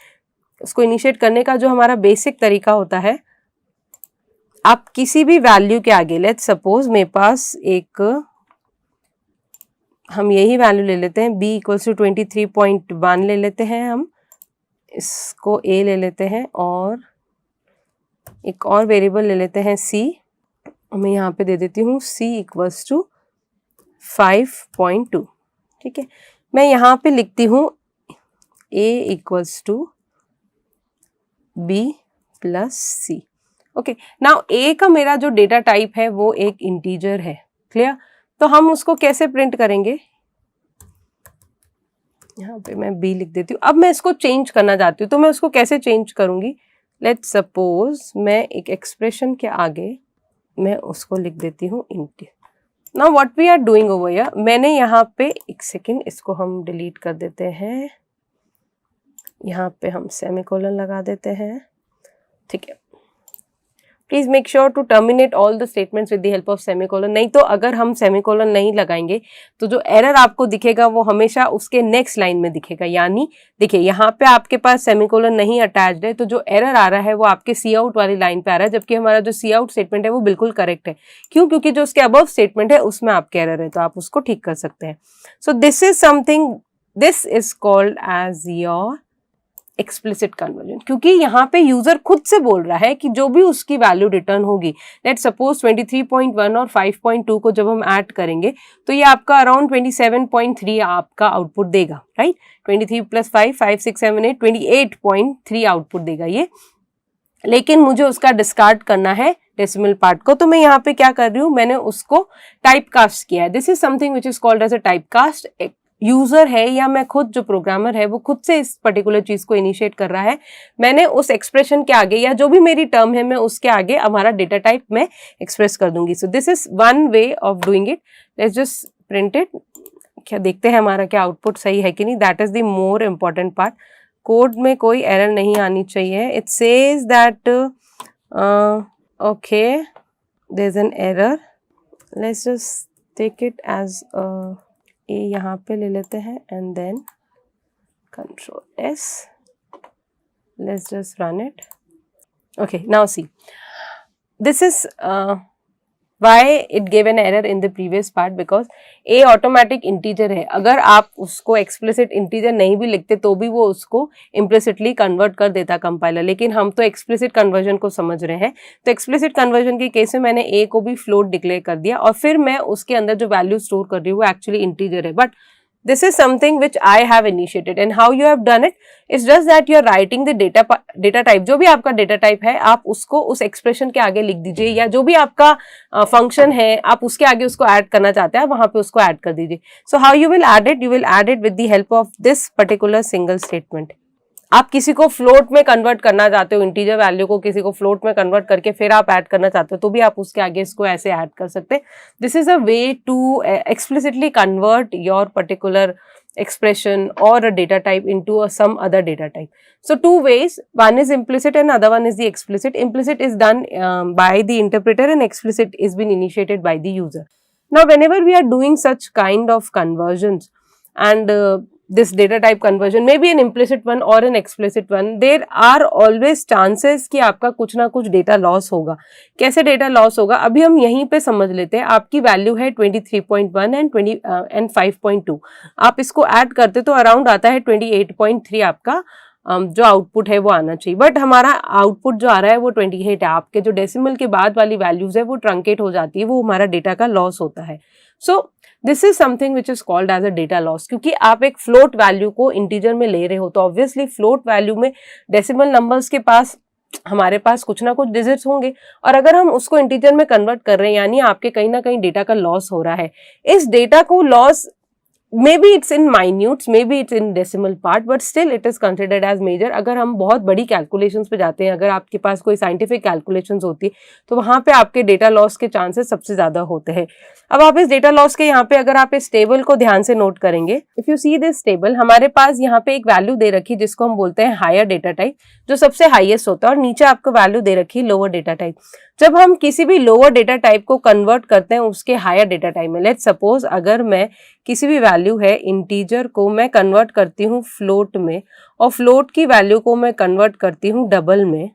उसको इनिशिएट करने का जो हमारा बेसिक तरीका होता है, आप किसी भी वैल्यू के आगे, लेट्स सपोज मेरे पास एक, हम यही वैल्यू ले लेते हैं, b = 23.1 ले लेते हैं, हम इसको a ले लेते हैं और एक और वेरिएबल ले लेते हैं c, मैं यहाँ पे दे देती हूँ c = 5.2। ठीक है, मैं यहाँ पे लिखती हूँ a = b + c। Okay, now a का मेरा जो डेटा टाइप है वो एक इंटीजर है, क्लियर। तो हम उसको कैसे प्रिंट करेंगे, यहाँ पे मैं b लिख देती हूँ। अब मैं इसको चेंज करना चाहती हूँ, तो मैं उसको कैसे चेंज करूँगी, लेट्स सपोज मैं एक एक्सप्रेशन के आगे मैं उसको लिख देती हूँ int. Now what we are doing over here, मैंने यहाँ पे, एक सेकेंड, इसको हम डिलीट कर देते हैं, यहाँ पे हम सेमीकोलन लगा देते हैं। ठीक है, please make sure to terminate all the statements with the help of semicolon. नहीं तो अगर हम सेमीकोलन नहीं लगाएंगे तो जो एरर आपको दिखेगा वो हमेशा उसके नेक्स्ट लाइन में दिखेगा। यानी देखिए यहाँ पे आपके पास सेमीकोलन नहीं अटैच्ड है, तो जो एरर आ रहा है वो आपके सी आउट वाली लाइन पे आ रहा है, जबकि हमारा जो सी आउट स्टेटमेंट है वो बिल्कुल करेक्ट है। क्यों, क्योंकि जो उसके अबव स्टेटमेंट है उसमें आपके एरर है, तो आप उसको ठीक कर सकते हैं। So this is something, this is called as your explicit conversion, क्योंकि यहाँ पे यूजर खुद से बोल रहा है कि जो भी उसकी वैल्यू रिटर्न होगी, लेट्स सपोज 23.1 और 5.2 को जब हम ऐड करेंगे तो ये आपका अराउंड 27.3 आपका आउटपुट देगा, राइट। 23 + 5, 5, 6, 7, 8, 28.3 आउटपुट देगा ये। लेकिन मुझे उसका डिस्कार्ड करना है डेसिमल पार्ट को, तो मैं यहाँ पे क्या कर रही हूँ, मैंने उसको टाइप कास्ट किया है। This is something which is called as a type cast. User है या मैं खुद जो प्रोग्रामर है वो खुद से इस पर्टिकुलर चीज को इनिशिएट कर रहा है। मैंने उस एक्सप्रेशन के आगे या जो भी मेरी टर्म है मैं उसके आगे हमारा डेटा टाइप में एक्सप्रेस कर दूंगी। सो this is one way of doing it. Let's just print it, क्या देखते हैं हमारा क्या आउटपुट सही है कि नहीं। That is the more important part. Code में कोई एरर नहीं आनी चाहिए। It says that okay there is an error, let's just take it as a, यहाँ पे ले लेते हैं एंड देन Ctrl+S, let's just run it. Okay, now see, this is why it gave an error in the previous part, because a automatic integer है। अगर आप उसको एक्सप्लिसिट इंटीजर नहीं भी लिखते तो भी वो उसको इम्प्लिसिटली कन्वर्ट कर देता कंपाइलर, लेकिन हम तो एक्सप्लिसिट कन्वर्जन को समझ रहे हैं। तो एक्सप्लिसिट कन्वर्जन के केस में मैंने a को भी फ्लोट डिक्लेयर कर दिया और फिर मैं उसके अंदर जो वैल्यू स्टोर कर रही हूँ वो एक्चुअली इंटीजर है। But this is something which I have initiated, and how you have done it is just that you are writing the data type, जो भी आपका data type है आप उसको उस expression के आगे लिख दीजिए, या जो भी आपका function है आप उसके आगे उसको add करना चाहते हैं आप वहाँ पे उसको add कर दीजिए। So how you will add it? You will add it with the help of this particular single statement. आप किसी को फ्लोट में कन्वर्ट करना चाहते हो, इंटीजर वैल्यू को किसी को फ्लोट में कन्वर्ट करके फिर आप ऐड करना चाहते हो तो भी आप उसके आगे इसको ऐसे ऐड कर सकते हैं। This is a way to explicitly convert your particular expression or a data type into some other data type. So two ways, one is implicit and other one is the explicit. Implicit is done by the interpreter and explicit is been initiated by the user. Now whenever we are doing such kind of conversions, and this data type conversion may be an implicit one or an explicit one, there are always chances कि आपका कुछ ना कुछ data loss होगा. कैसे data loss होगा अभी हम यहीं पे समझ लेते हैं. आपकी वैल्यू है 23.1 and 5.2. आप इसको ऐड करते तो अराउंड आता है 28.3 आपका जो आउटपुट है वो आना चाहिए, बट हमारा आउटपुट जो आ रहा है वो 28 है. आपके जो डेसिमल के बाद वाली वैल्यूज है वो ट्रंकेट हो जाती है, वो हमारा डेटा का लॉस होता है. So this is something which is called as a data loss, क्योंकि आप एक फ्लोट वैल्यू को इंटीजर में ले रहे हो तो ऑब्वियसली फ्लोट वैल्यू में डेसिमल नंबर्स के पास हमारे पास कुछ ना कुछ डिजिट्स होंगे, और अगर हम उसको इंटीजर में कन्वर्ट कर रहे हैं यानी आपके कहीं ना कहीं डेटा का लॉस हो रहा है. इस डेटा को loss maybe it's in minutes, maybe it's in decimal part, but still it is considered as major. अगर हम बहुत बड़ी कैलकुलेशंस पे जाते हैं, अगर आपके पास कोई साइंटिफिक कैलकुलेशंस होती है तो वहाँ पे आपके डेटा लॉस के चांसेस सबसे ज़्यादा होते हैं. अब आप इस डेटा लॉस के यहाँ पे अगर आप इस टेबल को ध्यान से नोट करेंगे, if you see this table, हमारे पास यहाँ पे एक वैल्यू दे रखी जिसको हम बोलते हैं हायर डेटा टाइप, जो सबसे हाईएस्ट होता है, और नीचे आपको वैल्यू दे रखी है लोअर डेटा टाइप. जब हम किसी भी लोअर डेटा टाइप को कन्वर्ट करते हैं उसके हायर डेटा टाइप में, लेट्स सपोज अगर मैं किसी भी वैल्यू है इंटीजर को मैं कन्वर्ट करती हूँ फ्लोट में, और फ्लोट की वैल्यू को मैं कन्वर्ट करती हूँ डबल में,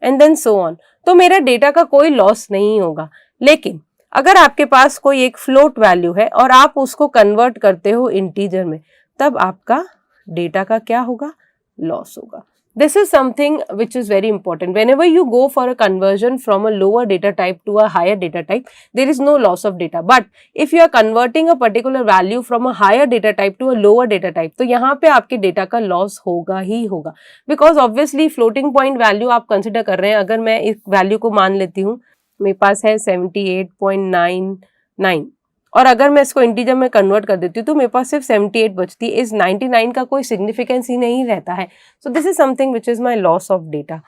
एंड देन सो ऑन, तो मेरा डेटा का कोई लॉस नहीं होगा. लेकिन अगर आपके पास कोई एक फ्लोट वैल्यू है और आप उसको कन्वर्ट करते हो इंटीजर में, तब आपका डेटा का क्या होगा, लॉस होगा. This is something which is very important. Whenever you go for a conversion from a lower data type to a higher data type, there is no loss of data. But if you are converting a particular value from a higher data type to a lower data type, तो यहाँ पे आपके data का loss होगा ही होगा. Because obviously floating point value आप consider कर रहे हैं. अगर मैं इस वैल्यू को मान लेती हूँ, मेरे पास है 78.99, और अगर मैं इसको इंटीजर में कन्वर्ट कर देती हूँ तो मेरे पास सिर्फ 78 बचती है. इस 99 का कोई सिग्निफिकेंस ही नहीं रहता है. So this is something which is my loss of data.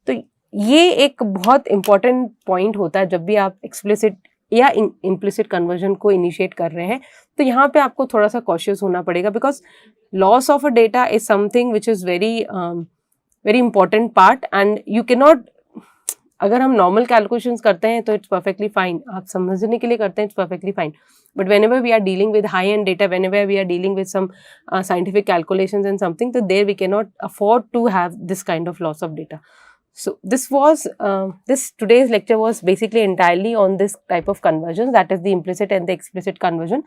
तो ये एक बहुत इंपॉर्टेंट पॉइंट होता है जब भी आप एक्सप्लिसिट या इम्प्लिसिट कन्वर्जन को इनिशिएट कर रहे हैं. तो यहाँ पे आपको थोड़ा सा कॉशियस होना पड़ेगा, because loss of a data is something which is very very important part, and you can not, अगर हम नॉर्मल कैलकुलेशंस करते हैं तो इट्स परफेक्टली फाइन, आप समझने के लिए करते हैं, it's perfectly fine. But whenever we are dealing with high end data, whenever we are dealing with some scientific calculations and something, so there we cannot afford to have this kind of loss of data. So this was this today's lecture was basically entirely on this type of conversions, that is the implicit and the explicit conversion.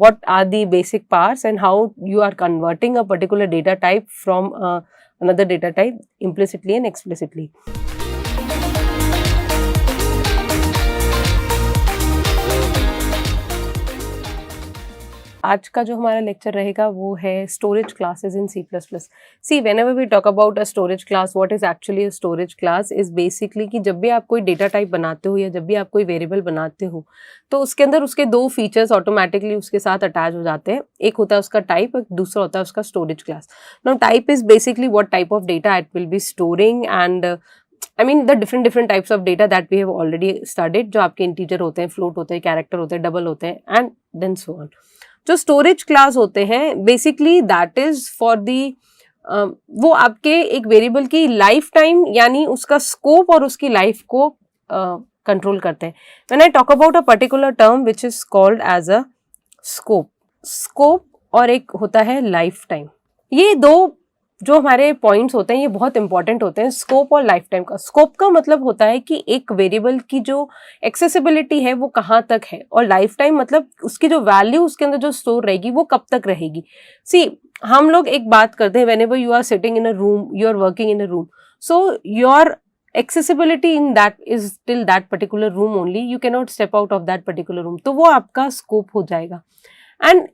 What are the basic parts and how you are converting a particular data type from another data type implicitly and explicitly. आज का जो हमारा lecture रहेगा वो है storage classes in C++. See whenever we talk about a storage class, what is actually a storage class is basically कि जब भी आप कोई डेटा टाइप बनाते हो या जब भी आप कोई वेरिएबल बनाते हो तो उसके अंदर उसके दो फीचर्स ऑटोमेटिकली उसके साथ अटैच हो जाते हैं. एक होता है उसका टाइप, दूसरा होता है उसका storage class. Now type is basically what type of data it will B storing, and I mean the different types of data that we have already studied, जो आपके इंटीजर होते हैं, फ्लोट होते हैं, कैरेक्टर होते हैं, डबल होते हैं, एंड देन सो ऑन. जो स्टोरेज क्लास होते हैं basically that is for the वो आपके एक वेरिएबल की लाइफ टाइम यानी उसका स्कोप और उसकी लाइफ को कंट्रोल करते हैं. When I talk about a particular term which is called as a scope और एक होता है लाइफ टाइम. ये दो जो हमारे पॉइंट्स होते हैं ये बहुत इंपॉर्टेंट होते हैं. स्कोप और लाइफ टाइम का, स्कोप का मतलब होता है कि एक वेरिएबल की जो एक्सेसिबिलिटी है वो कहाँ तक है, और लाइफ टाइम मतलब उसकी जो वैल्यू उसके अंदर जो स्टोर रहेगी वो कब तक रहेगी. सी हम लोग एक बात करते हैं, whenever you are sitting in a room, you are working in a room, so your accessibility in that is till that particular room only, you cannot step out of that particular room, तो वो आपका scope हो जाएगा. And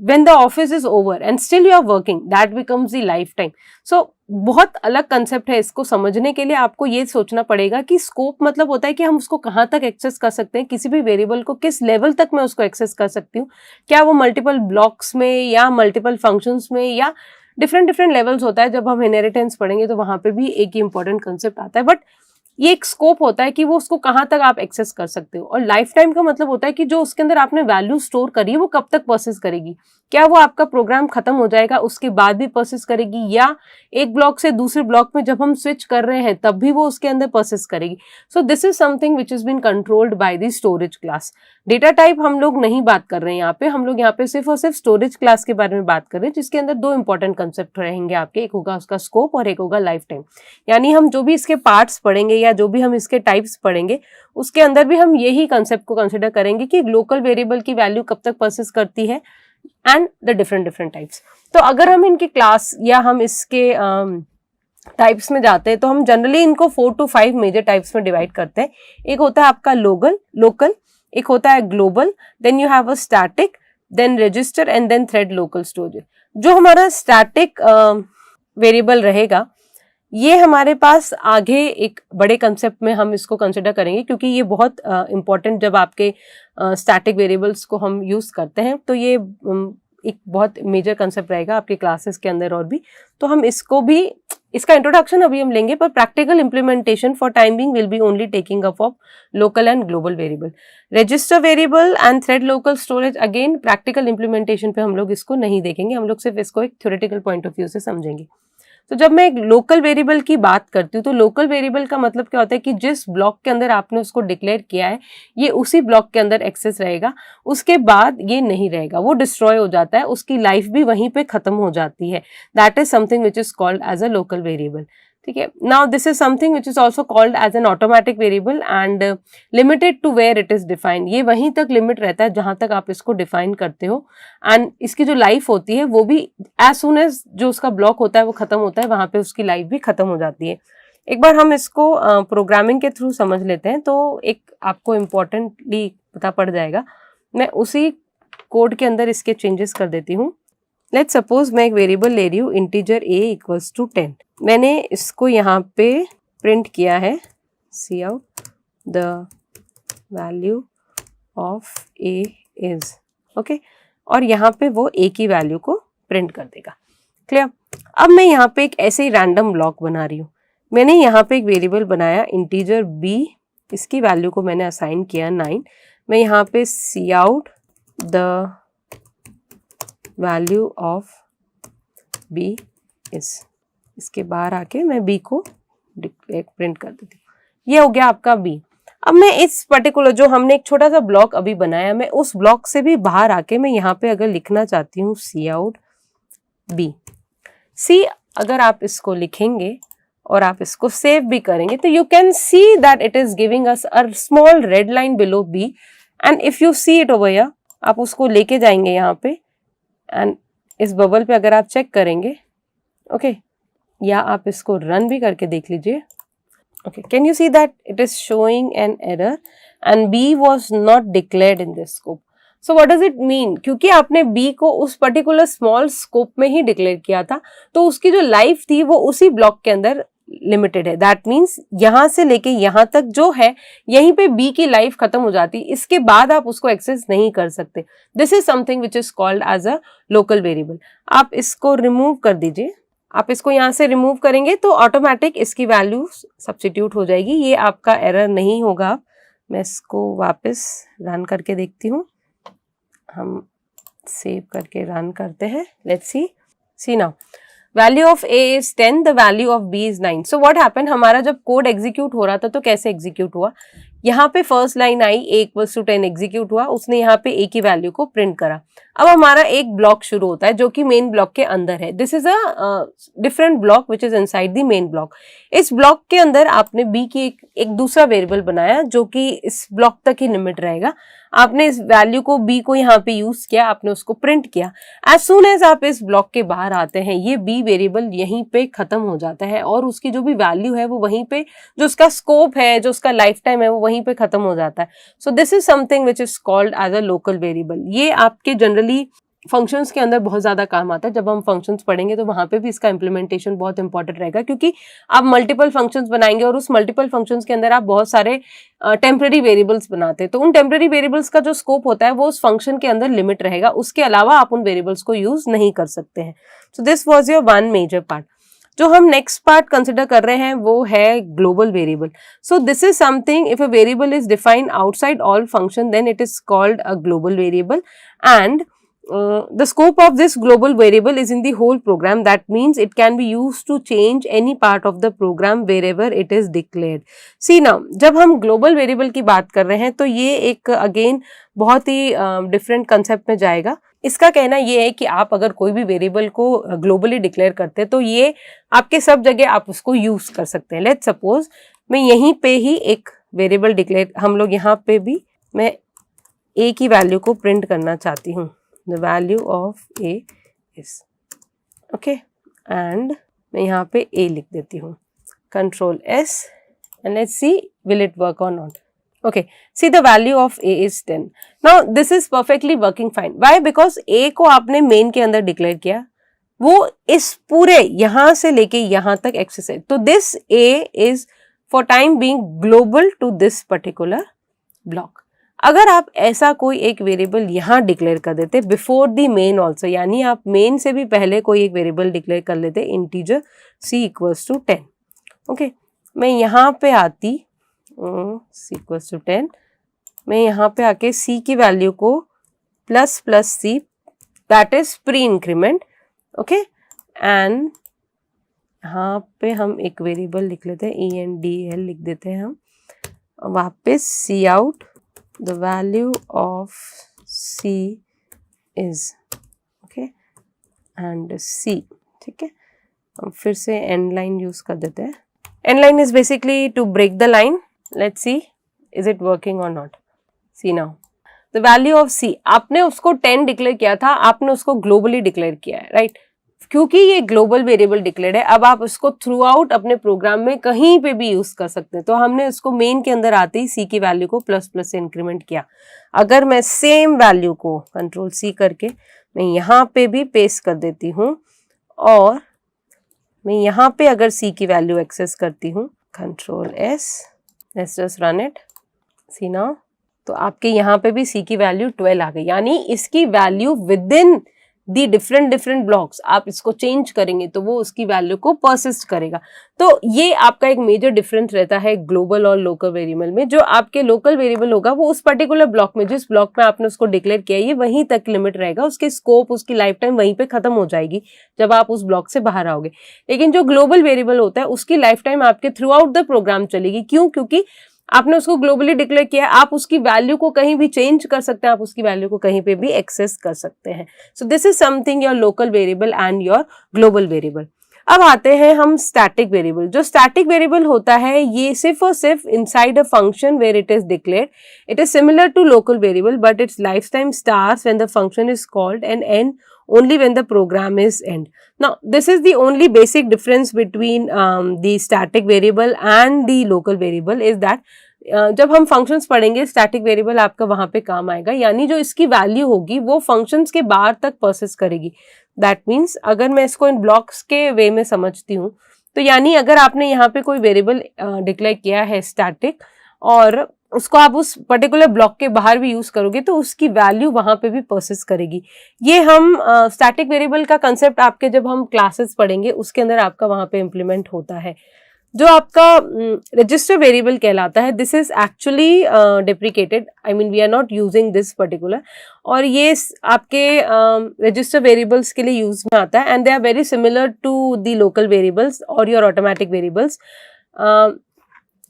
when the office is over and still you are working, that becomes the lifetime. So बहुत अलग concept है. इसको समझने के लिए आपको ये सोचना पड़ेगा कि स्कोप मतलब होता है कि हम उसको कहाँ तक एक्सेस कर सकते हैं, किसी भी वेरिएबल को किस लेवल तक मैं उसको एक्सेस कर सकती हूँ, क्या वो मल्टीपल ब्लॉक्स में या मल्टीपल फंक्शंस में या डिफरेंट लेवल्स होता है. जब हम इनहेरिटेंस पढ़ेंगे तो वहाँ पे भी एक ही इंपॉर्टेंट कंसेप्ट आता है. बट ये एक स्कोप होता है कि वो उसको कहाँ तक आप एक्सेस कर सकते हो, और लाइफ टाइम का मतलब होता है कि जो उसके अंदर आपने वैल्यू स्टोर करी है वो कब तक प्रोसेस करेगी. क्या वो आपका प्रोग्राम खत्म हो जाएगा उसके बाद भी परसिस्ट करेगी, या एक ब्लॉक से दूसरे ब्लॉक में जब हम स्विच कर रहे हैं तब भी वो उसके अंदर परसिस्ट करेगी. So this is something which is been controlled by the storage class. Data type हम लोग नहीं बात कर रहे हैं यहाँ पे, हम लोग यहाँ पे सिर्फ और सिर्फ स्टोरेज क्लास के बारे में बात कर रहे हैं, जिसके अंदर दो इंपॉर्टेंट कंसेप्ट रहेंगे आपके. एक होगा उसका स्कोप और एक होगा लाइफ टाइम. यानी हम जो भी इसके पार्ट्स पढ़ेंगे या जो भी हम इसके टाइप्स पढ़ेंगे उसके अंदर भी हम यही कंसेप्ट को कंसिडर करेंगे कि लोकल वेरिएबल की वैल्यू कब तक परसिस्ट करती है एंड द डिफरेंट टाइप्स. तो अगर हम इनके क्लास या हम इसके टाइप्स में जाते हैं तो हम जनरली इनको 4 to 5 मेजर टाइप्स में डिवाइड करते हैं. एक होता है आपका लोकल, एक होता है global, then you have a static, then register and then thread local storage. जो हमारा स्टैटिक वेरिएबल रहेगा ये हमारे पास आगे एक बड़े कंसेप्ट में हम इसको कंसिडर करेंगे, क्योंकि ये बहुत इम्पॉर्टेंट जब आपके स्टैटिक वेरिएबल्स को हम यूज करते हैं तो ये एक बहुत मेजर कंसेप्ट रहेगा आपके क्लासेस के अंदर और भी. तो हम इसको भी, इसका इंट्रोडक्शन अभी हम लेंगे, पर practical implementation for time being will be only taking up of local and global variable. Register variable and thread local storage again practical implementation पे हम लोग इसको नहीं देखेंगे, हम लोग सिर्फ इसको एक थ्योरेटिकल पॉइंट ऑफ व्यू से समझेंगे. तो जब मैं एक लोकल वेरिएबल की बात करती हूँ तो लोकल वेरिएबल का मतलब क्या होता है कि जिस ब्लॉक के अंदर आपने उसको डिक्लेयर किया है ये उसी ब्लॉक के अंदर एक्सेस रहेगा, उसके बाद ये नहीं रहेगा, वो डिस्ट्रॉय हो जाता है, उसकी लाइफ भी वहीं पे खत्म हो जाती है. That is something which is called as a local variable. ठीक है. Now this is something which is also called as an automatic variable and limited to where it is defined. ये वहीं तक लिमिट रहता है जहां तक आप इसको डिफाइन करते हो, एंड इसकी जो लाइफ होती है वो भी एज सुन एज जो उसका ब्लॉक होता है वो खत्म होता है वहां पे उसकी लाइफ भी खत्म हो जाती है. एक बार हम इसको प्रोग्रामिंग के थ्रू समझ लेते हैं तो एक आपको इम्पोर्टेंटली पता पड़ जाएगा. मैं उसी कोड के अंदर इसके चेंजेस कर देती हूँ. लेट्स सपोज मैं एक वेरिएबल ले रही हूँ इंटीजर a इक्वल्स टू 10. मैंने इसको यहाँ पे प्रिंट किया है c out the value of a is okay, और यहाँ पे वो a की वैल्यू को प्रिंट कर देगा. क्लियर. अब मैं यहाँ पे एक ऐसे ही रैंडम ब्लॉक बना रही हूँ. मैंने यहाँ पे एक वेरिएबल बनाया इंटीजर b, इसकी वैल्यू को मैंने असाइन किया 9. मैं यहाँ पे c out the value of b is, इसके बाहर आके मैं b को प्रिंट कर देती हूँ. ये हो गया आपका b. अब मैं इस पर्टिकुलर जो हमने एक छोटा सा ब्लॉक अभी बनाया, मैं उस ब्लॉक से भी बाहर आके मैं यहाँ पे अगर लिखना चाहती हूँ सी आउट b, सी अगर आप इसको लिखेंगे और आप इसको सेव भी करेंगे तो you can see that it is giving us a small red line below b, and if you see it over here, आप उसको लेके जाएंगे यहाँ पे एंड इस बबल पे अगर आप चेक करेंगे ओके, या आप इसको रन भी करके देख लीजिए. Okay, can you see that it is showing an error and b was not declared in this scope. So what does it mean? क्योंकि आपने b को उस पर्टिकुलर स्मॉल स्कोप में ही डिक्लेयर किया था तो उसकी जो लाइफ थी वो उसी ब्लॉक के अंदर लिमिटेड है. दैट मीन्स यहां से लेके यहां तक जो है यहीं पे b की लाइफ खत्म हो जाती, इसके बाद आप उसको एक्सेस नहीं कर सकते. This is something which is called as a local variable. आप इसको रिमूव कर दीजिए. आप इसको यहां से रिमूव करेंगे तो ऑटोमेटिक इसकी वैल्यू सब्स्टिट्यूट हो जाएगी, ये आपका एरर नहीं होगा. मैं इसको वापस रन करके देखती हूँ. हम सेव करके रन करते हैं. Let's see now value of a is 10, the value of b is 9. So what happen, हमारा जब कोड एग्जीक्यूट हो रहा था तो कैसे एग्जीक्यूट हुआ, यहाँ पे फर्स्ट लाइन आई a इक्वल्स टू 10 एग्जीक्यूट हुआ, उसने यहाँ पे a की वैल्यू को प्रिंट करा. अब हमारा एक ब्लॉक शुरू होता है जो कि मेन ब्लॉक के अंदर है. This is a different block which is inside the main block. इस ब्लॉक के अंदर आपने b की एक दूसरा वेरिएबल बनाया जो कि इस ब्लॉक तक ही लिमिट रहेगा. आपने इस वैल्यू को b को यहाँ पे यूज किया, आपने उसको प्रिंट किया. एज सुन एज आप इस ब्लॉक के बाहर आते हैं ये b वेरिएबल यहीं पे खत्म हो जाता है और उसकी जो भी वैल्यू है वो वहीं पे, जो उसका स्कोप है, जो उसका लाइफ टाइम है वो वहीं पे खत्म हो जाता है. So this is something which is called as a local variable. ये आपके जनरली फंक्शंस के अंदर बहुत ज्यादा काम आता है. जब हम फंक्शंस पढ़ेंगे तो वहां पे भी इसका इंप्लीमेंटेशन बहुत इंपॉर्टेंट रहेगा, क्योंकि आप मल्टीपल फंक्शंस बनाएंगे और उस मल्टीपल फंक्शंस के अंदर आप बहुत सारे टेम्पररी वेरिएबल्स बनाते हैं. तो उन टेम्पररी वेरिएबल्स का जो स्कोप होता है वो उस फंक्शन के अंदर लिमिट रहेगा, उसके अलावा आप उन वेरिएबल्स को यूज नहीं कर सकते हैं. So this was your one major part. जो हम नेक्स्ट पार्ट कंसिडर कर रहे हैं वो है global variable. So this is something, if a variable is defined outside all function then it is called a global variable. And the scope of this global variable is in the whole program. That means it can be used to change any part of the program wherever it is declared. See now, जब हम global variable की बात कर रहे हैं तो ये एक again बहुत ही different concept में जाएगा. इसका कहना ये है कि आप अगर कोई भी वेरिएबल को ग्लोबली डिक्लेयर करते हैं तो ये आपके सब जगह आप उसको यूज कर सकते हैं. लेट्स सपोज मैं यहीं पे ही एक वेरिएबल डिक्लेयर, हम लोग यहाँ पे भी मैं a की वैल्यू को प्रिंट करना चाहती हूँ. The value of a is okay, and मैं यहाँ पे a लिख देती हूँ. Control S and let's see will it work और not. Okay, see the value of a is 10. Now this is perfectly working fine. Why? Because a को आपने main के अंदर डिक्लेयर किया, वो इस पूरे यहाँ से लेके यहाँ तक एक्सेस है. तो this a is for time being global to this particular block. अगर आप ऐसा कोई एक वेरिएबल यहाँ डिक्लेयर कर देते बिफोर द मेन ऑल्सो, यानी आप मेन से भी पहले कोई एक वेरिएबल डिक्लेयर कर लेते integer c equals to 10. Okay, मैं यहाँ पे आती c इक्वल्स टू 10, मैं यहाँ पे आके c की वैल्यू को plus plus c, that is pre increment. Okay, and यहाँ पे हम एक वेरिएबल लिख लेते हैं ENDL लिख देते हैं हम. वापस c out, the value of c is okay and c. ठीक है, हम फिर से एंड लाइन यूज कर देते हैं. And line is basically to break the line. Let's see, is it working or not? See now, the value of c, आपने उसको 10 डिक्लेयर किया था, आपने उसको ग्लोबली डिक्लेयर किया है, राइट? क्योंकि ये ग्लोबल वेरिएबल डिक्लेयर है, अब आप उसको थ्रू आउट अपने प्रोग्राम में कहीं पे भी यूज कर सकते हैं. तो हमने उसको मेन के अंदर आते ही c की वैल्यू को प्लस प्लस से इंक्रीमेंट किया. अगर मैं सेम वैल्यू को कंट्रोल C करके मैं यहाँ पे भी पेस्ट कर देती हूँ और मैं यहाँ पे अगर c की वैल्यू एक्सेस करती हूँ, control S, let's just run it. See now, तो आपके यहाँ पे भी c की वैल्यू 12 आ गई, यानी इसकी value with in the different blocks आप इसको चेंज करेंगे तो वो उसकी वैल्यू को परसिस्ट करेगा. तो ये आपका एक मेजर डिफरेंस रहता है ग्लोबल और लोकल वेरिएबल में. जो आपके लोकल वेरिएबल होगा वो उस पर्टिकुलर ब्लॉक में, जिस ब्लॉक में आपने उसको डिक्लेयर किया ये वहीं तक लिमिट रहेगा, उसके स्कोप, उसकी लाइफ टाइम वहीं पे खत्म हो जाएगी जब आप उस ब्लॉक से बाहर आओगे. लेकिन जो ग्लोबल वेरिएबल होता है उसकी लाइफ टाइम आपके थ्रू आउट द प्रोग्राम चलेगी. क्यों? क्योंकि आपने उसको ग्लोबली डिक्लेयर किया है, आप उसकी वैल्यू को कहीं भी चेंज कर सकते हैं, आप उसकी वैल्यू को कहीं पे भी एक्सेस कर सकते हैं. So this is something your local variable and your global variable. अब आते हैं हम स्टैटिक वेरिएबल. जो स्टैटिक वेरिएबल होता है ये सिर्फ और सिर्फ inside a function where it is declared. It is similar to local variable but its life time starts when the function is called and and only when the program is end. Now this is the only basic difference between the static variable and the local variable is that जब हम functions पढ़ेंगे static variable आपका वहाँ पे काम आएगा, यानी जो इसकी value होगी वो functions के बाहर तक persist करेगी. That means अगर मैं इसको इन blocks के way में समझती हूँ तो यानी अगर आपने यहाँ पे कोई variable declare किया है static और उसको आप उस पर्टिकुलर ब्लॉक के बाहर भी यूज करोगे तो उसकी वैल्यू वहां पे भी परसिस्ट करेगी. ये हम स्टैटिक वेरिएबल का कंसेप्ट आपके जब हम क्लासेस पढ़ेंगे उसके अंदर आपका वहां पे इम्प्लीमेंट होता है. जो आपका रजिस्टर वेरिएबल कहलाता है, this is actually deprecated, I mean we are not using this particular, और ये आपके रजिस्टर वेरिएबल्स के लिए यूज में आता है and they are very similar to the local variables और योर ऑटोमेटिक वेरिएबल्स.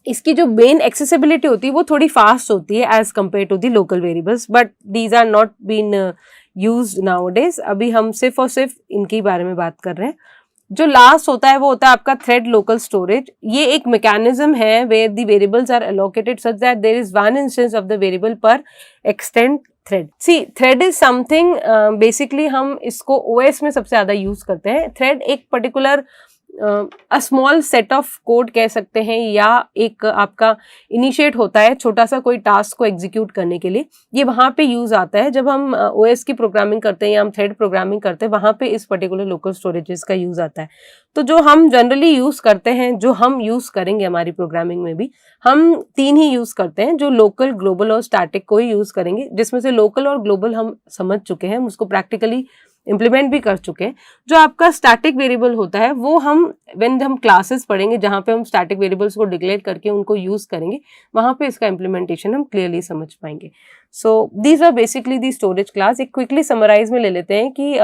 इसकी जो मेन एक्सेसिबिलिटी होती है वो थोड़ी फास्ट होती है as compared to the local variables, but these are not been used nowadays. अभी हम सिर्फ और सिर्फ इनके बारे में बात कर रहे हैं. जो लास्ट होता है वो होता है आपका थ्रेड लोकल स्टोरेज. ये एक मैकेनिज्म है where the variables are allocated such that there is one instance of the variable per extend thread. C thread is something basically हम इसको OS में सबसे ज्यादा यूज करते हैं. थ्रेड एक particular a small set of code कह सकते हैं या एक आपका इनिशिएट होता है छोटा सा कोई टास्क को एग्जीक्यूट करने के लिए. ये वहां पे यूज आता है जब हम OS की प्रोग्रामिंग करते हैं या हम थ्रेड प्रोग्रामिंग करते हैं, वहां पे इस पर्टिकुलर लोकल स्टोरेजेस का यूज आता है. तो जो हम जनरली यूज करते हैं, जो हम यूज करेंगे हमारी प्रोग्रामिंग में भी, हम 3 ही यूज करते हैं. जो लोकल, ग्लोबल और स्टैटिक को ही यूज करेंगे, जिसमें से लोकल और ग्लोबल हम समझ चुके हैं, उसको प्रैक्टिकली इम्प्लीमेंट भी कर चुके हैं. जो आपका स्टैटिक वेरिएबल होता है वो हम व्हेन हम क्लासेस पढ़ेंगे जहाँ पे हम स्टैटिक वेरिएबल्स को डिक्लेयर करके उनको यूज करेंगे, वहां पे इसका इम्प्लीमेंटेशन हम क्लियरली समझ पाएंगे. So these are basically the storage class. एक क्विकली समराइज में ले लेते हैं कि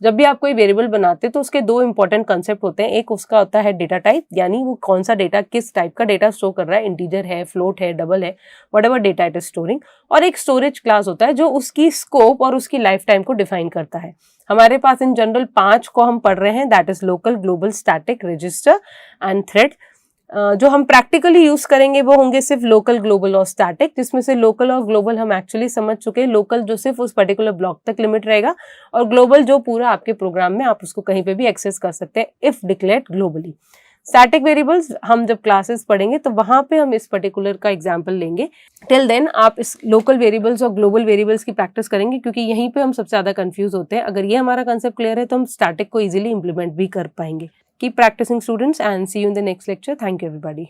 जब भी आप कोई वेरिएबल बनाते हैं तो उसके दो इंपॉर्टेंट कंसेप्ट होते हैं। एक उसका होता है डेटा टाइप, यानी वो कौन सा डेटा, किस टाइप का डेटा स्टोर कर रहा है, इंटीजर है, फ्लोट है, डबल है, whatever data it is storing. और एक स्टोरेज क्लास होता है जो उसकी स्कोप और उसकी लाइफ टाइम को डिफाइन करता है। हमारे पास इन जनरल 5 को हम पढ़ रहे हैं, that is local, global, static, register and thread. जो हम प्रैक्टिकली यूज करेंगे वो होंगे सिर्फ लोकल, ग्लोबल और स्टैटिक, जिसमें से लोकल और ग्लोबल हम एक्चुअली समझ चुके हैं। लोकल जो सिर्फ उस पर्टिकुलर ब्लॉक तक लिमिट रहेगा, और ग्लोबल जो पूरा आपके प्रोग्राम में आप उसको कहीं पे भी एक्सेस कर सकते हैं if declared globally. Static variables हम जब क्लासेस पढ़ेंगे तो वहां पे हम इस पर्टिकुलर का एग्जांपल लेंगे। टिल देन आप इस लोकल वेरिएबल्स और ग्लोबल वेरिएबल्स की प्रैक्टिस करेंगे, क्योंकि यहीं पे हम सबसे ज्यादा कंफ्यूज होते हैं। अगर ये हमारा कंसेप्ट क्लियर है तो हम स्टैटिक को इजीली इंप्लीमेंट भी कर पाएंगे। Keep practicing, students, and see you in the next lecture. Thank you, everybody.